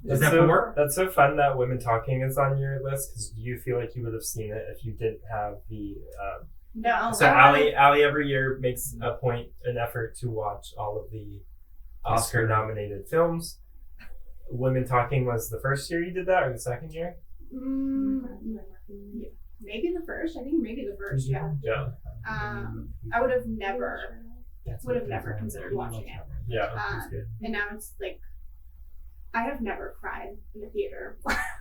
Is that so, 4? That's so fun that Women Talking is on your list because you feel like you would have seen it if you didn't have the. no. So Allie every year makes a point, an effort to watch all of the Oscar-nominated films. Women Talking was the first year you did that, or the second year? Maybe the first. I think maybe the first. Yeah. Yeah. I would have never considered watching it. Yeah. And now it's like, I have never cried in the theater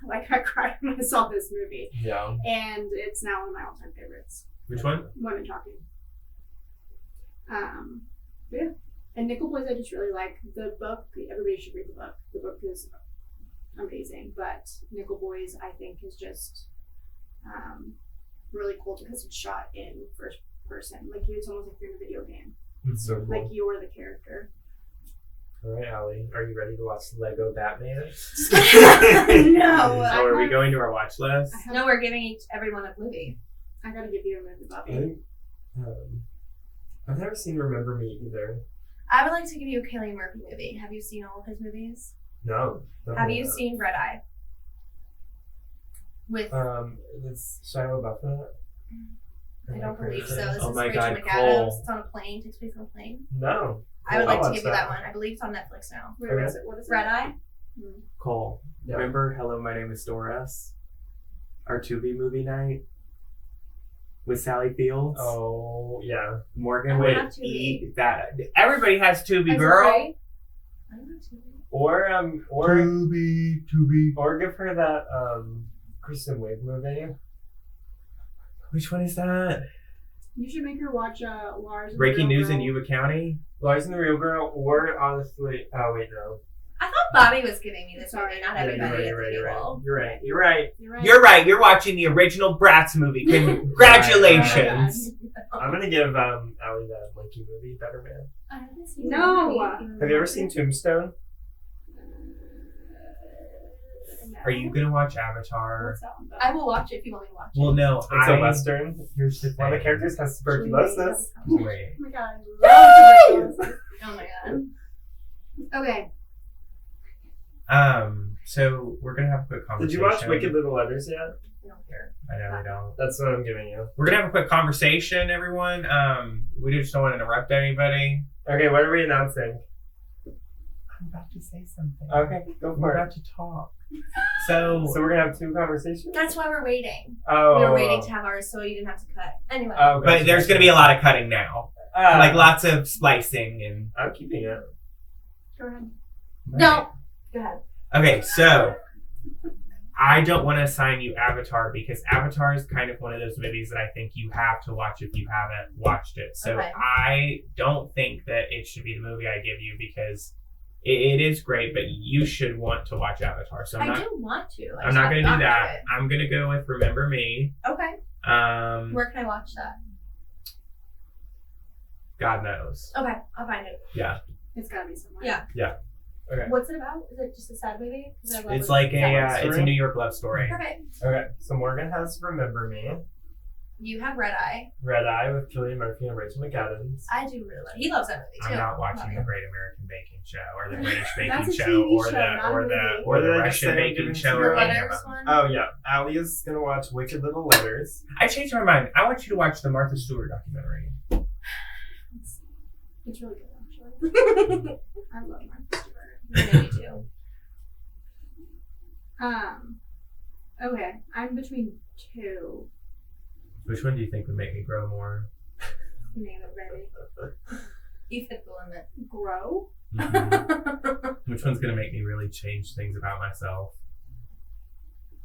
like I cried when I saw this movie. Yeah. And it's now one of my all-time favorites. Which one? Women Talking. Yeah. And Nickel Boys I just really like. The book, everybody should read the book. The book is amazing. But Nickel Boys I think is just really cool because it's shot in first person. Like it's almost like you're in a video game. It's so cool. Like you're the character. All right, Allie, are you ready to watch Lego Batman? No. So are we going to our watch list? No, we're giving everyone a movie. I gotta give you a movie, Bobby. I think, I've never seen Remember Me either. I would like to give you a Cillian Murphy movie. Have you seen all of his movies? No. Have you seen Red Eye? With It's Shia LaBeouf in it? I don't believe so. This Oh is my Rachel God, McAdams. Cole. It's on a plane. Takes place on a plane. No. I would I'll like to watch give you that one. I believe it's on Netflix now. Wait, Okay. what is it? What is it? Red Eye. Cole, Yeah. remember Hello, My Name is Doris? Our Tubi movie night with Sally Fields? Oh, yeah. Morgan I would have Tubi. eat that. Everybody has Tubi, Is it girl. great? I don't know Tubi. Or Tubi. or give her that Kristen Wiig movie. Which one is that? You should make her watch Lars. and the Breaking Real News in Girl. Yuba County? Lars and the Real Girl, or honestly, oh wait, no. I thought Bobby was giving me this Sorry. movie, not Yeah, everybody you're at the right. table. You're right. You're right. You're right. You're watching the original Bratz movie. Congratulations. I'm gonna give Allie that Monkey movie, Better Man. I haven't seen No. that movie. Have you ever seen Tombstone? Are you going to watch Avatar? What's that one about? I will watch it if you want me to watch it. Well, no. It's a western. Here's the One of the thing. characters has tuberculosis. Wait. Oh my god. I love tuberculosis. Oh my god. Okay. So we're going to have a quick Did conversation. you watch Wicked Little Letters yet? I don't care. I know we don't. That's what I'm giving you. We're gonna have a quick conversation, everyone. We just don't want to interrupt anybody. Okay, what are we announcing? I'm about to say something. Okay, go We're for about it. to talk. So So we're gonna have two conversations? That's why we're waiting. Oh. We were waiting to have ours so you didn't have to cut. Anyway. Oh, but there's gonna be a lot of cutting now. Like lots of splicing and I'm keeping it. Go ahead. No. Go ahead. Okay, so I don't want to assign you Avatar because Avatar is kind of one of those movies that I think you have to watch if you haven't watched it. So Okay. I don't think that it should be the movie I give you because it is great, but you should want to watch Avatar. So I do want to. I'm not going to do that. I'm going to go with Remember Me. Okay. Where can I watch that? God knows. Okay, I'll find it. Yeah. It's gotta be somewhere. Yeah. Okay. What's it about? Is it just a sad movie? 'Cause I love It's it. like sad ones. it's a New York love story. Perfect. Okay. So Morgan has Remember Me. You have Red Eye. Red Eye with Cillian Murphy and Rachel McAdams. I do really like. He loves that movie too. I'm not watching Love the it. Great American Baking Show or the British That's Baking a Show TV or show, not a movie. the What did I just Russian say? Baking Given Show to or your any of Letters them. one. Oh yeah, Allie is gonna watch Wicked Little Letters. I changed my mind. I want you to watch the Martha Stewart documentary. It's really good, actually. I love Martha Stewart. Yeah, me too. Okay, I'm between two. Which one do you think would make me grow more? Name it, baby. You've hit the limit. Grow? Which one's gonna make me really change things about myself?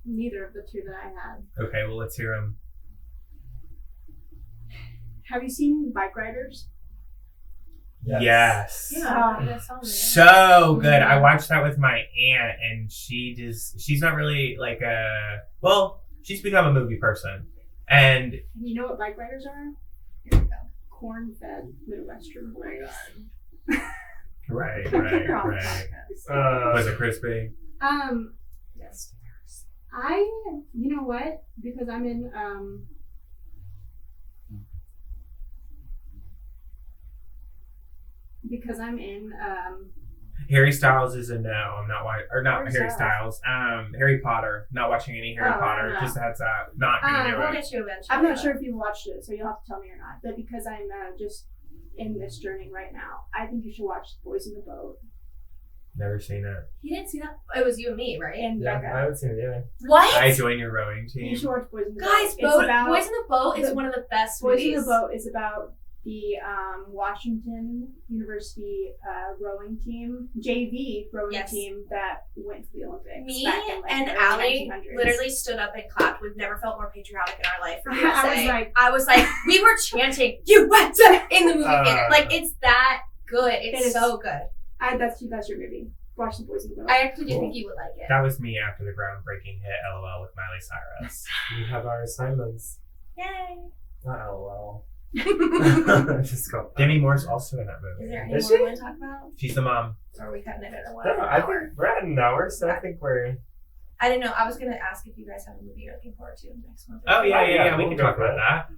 Neither of the two that I had. Okay, well let's hear them. Have you seen Bike Riders? Yes. Yeah, that's all. So good. Yeah. I watched that with my aunt, and she's not really like she's become a movie person, and You know what Bike Riders are? Here we go. Corn-fed Midwestern boys. right. Was it crispy? Yes. You know what? Because I'm in Harry Styles is a no. I'm not watching, or not Harry Harry Styles. Harry Potter. Not watching any Harry Oh, Potter. no. Just a heads up. Not gonna do We'll it. get you eventually. I'm not sure if you've watched it, so you'll have to tell me or not. But because I'm just in this journey right now, I think you should watch Boys in the Boat. Never seen it. He didn't see that. It was you and me, right? And Yeah, I Becca. haven't seen it either. What? I join your rowing team. You should watch Boys in the Guys, Boat. Boys in the Boat is the- one of the best Boys movies. in the Boat is about the Washington University rowing team, JV rowing Yes. team that went to the Olympics. Me back in, like, and the early Allie 1900s. literally stood up and clapped. We've never felt more patriotic in our life for I USA. was like- we were chanting USA in the movie theater. Uh, Like, it's that good. It's It is. so good. That's your movie. Watch the Boys in the Boat. I actually do Cool. think you would like it. That was me after the groundbreaking hit LOL with Miley Cyrus. We have our assignments. Yay. Not LOL. Just go. Demi Moore's also in that movie. Is there any Is more she? we want to talk about? She's the mom. Or are we cutting it at a I don't know, I hour? think we're at an hour, so I think we're. I didn't know. I was going to ask if you guys have a movie you're looking forward to next month. Oh yeah. We we'll can talk talk about about that.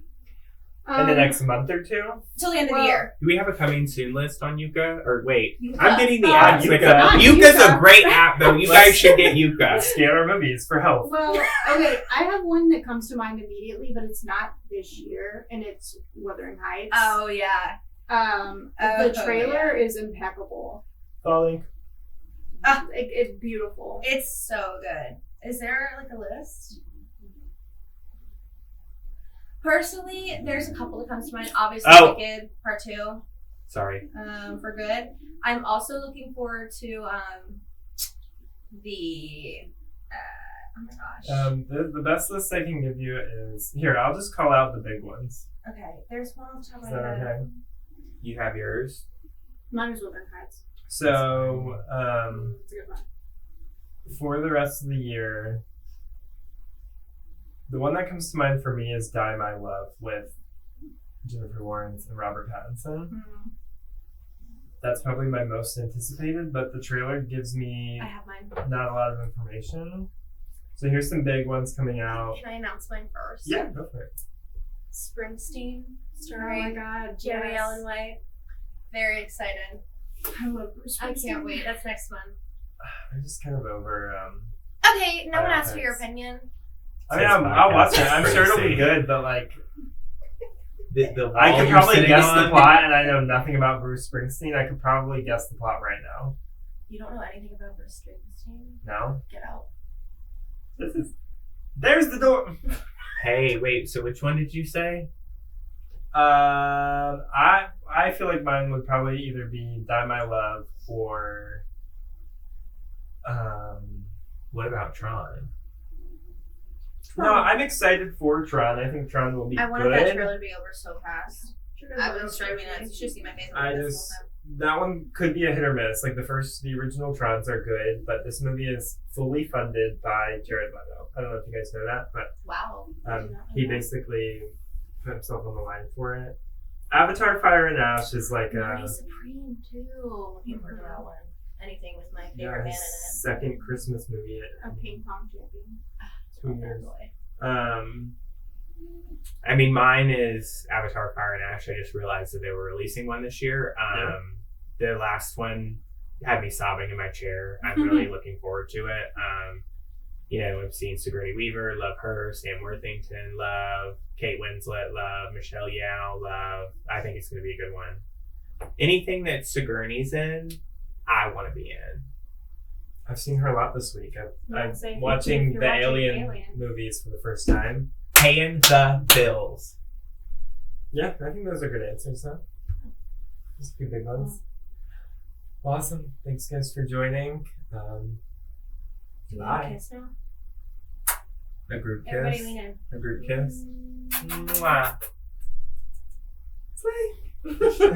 In the next month or two? Till the end of Well, the year. Do we have a coming soon list on Yuka? Or wait, Yuka. I'm getting the Oh, apps Yuka. mixed up. Not Yuka's a Yuka. great app though. You guys should get Yuka. Scanner movies for health. Well, okay, I have one that comes to mind immediately, but it's not this year, and it's Wuthering Heights. Oh, yeah. The trailer is impeccable. Falling. It's beautiful. It's so good. Is there like a list? Personally, there's a couple that comes to mind. Obviously, Oh. Wicked Part 2 Sorry. for good. I'm also looking forward to the oh my gosh. The best list I can give you is here. I'll just call out the big ones. Okay, there's one on top Is of that my head. okay? You have yours. Mine is Wuthering Heights. So, It's a good one. for the rest of the year, the one that comes to mind for me is Die My Love with Jennifer Lawrence and Robert Pattinson. Mm, That's probably my most anticipated, but the trailer gives me I have mine. not a lot of information. So here's some big ones coming out. Can I announce mine first? Yeah, go for it. Springsteen, Oh my starring god, Jerry yes. Allen White. Very excited. I love Bruce I Springsteen. can't wait. That's next month. I'm just kind of over. Okay, no one asked for your Thanks. opinion. I mean, This I'll watch it. podcast I'm is sure it'll crazy. be good, but like, The I wall could you're probably sitting guess on- the plot, and I know nothing about Bruce Springsteen. I could probably guess the plot right now. You don't know anything about Bruce Springsteen? No, Get out. there's the door. Hey, wait. So which one did you say? I feel like mine would probably either be Die My Love or What about Tron? No, I'm excited for Tron. I think Tron will be I wanted good. that trailer to be over so fast. Should've I been was real driving quickly. nuts. You should see my face. I on this just whole time. that one could be a hit or miss. Like the original Trons are good, but this movie is fully funded by Jared Leto. I don't know if you guys know that, but Wow. he basically put himself on the line for it. Avatar: Fire and Ash is like Money Supreme too. Looking forward to that one. Anything with my favorite man in his it. second Christmas movie A in ping pong champion. 2 years. Boy. I mean, mine is Avatar: Fire and Ash. I just realized that they were releasing one this year. The last one had me sobbing in my chair. I'm really looking forward to it. I've seen Sigourney Weaver, love her. Sam Worthington, love. Kate Winslet, love. Michelle Yeoh, love. I think it's going to be a good one. Anything that Sigourney's in, I want to be in. I've seen her a lot this week. I'm Say if watching you're the watching Alien movies for the first time. Paying the bills. Yeah, I think those are good answers, huh? Those are 2 big ones. Awesome. Thanks, guys, for joining. Do we Bye. have a kiss now? A group Everybody kiss. lean in. A group kiss. Mwah. Slay.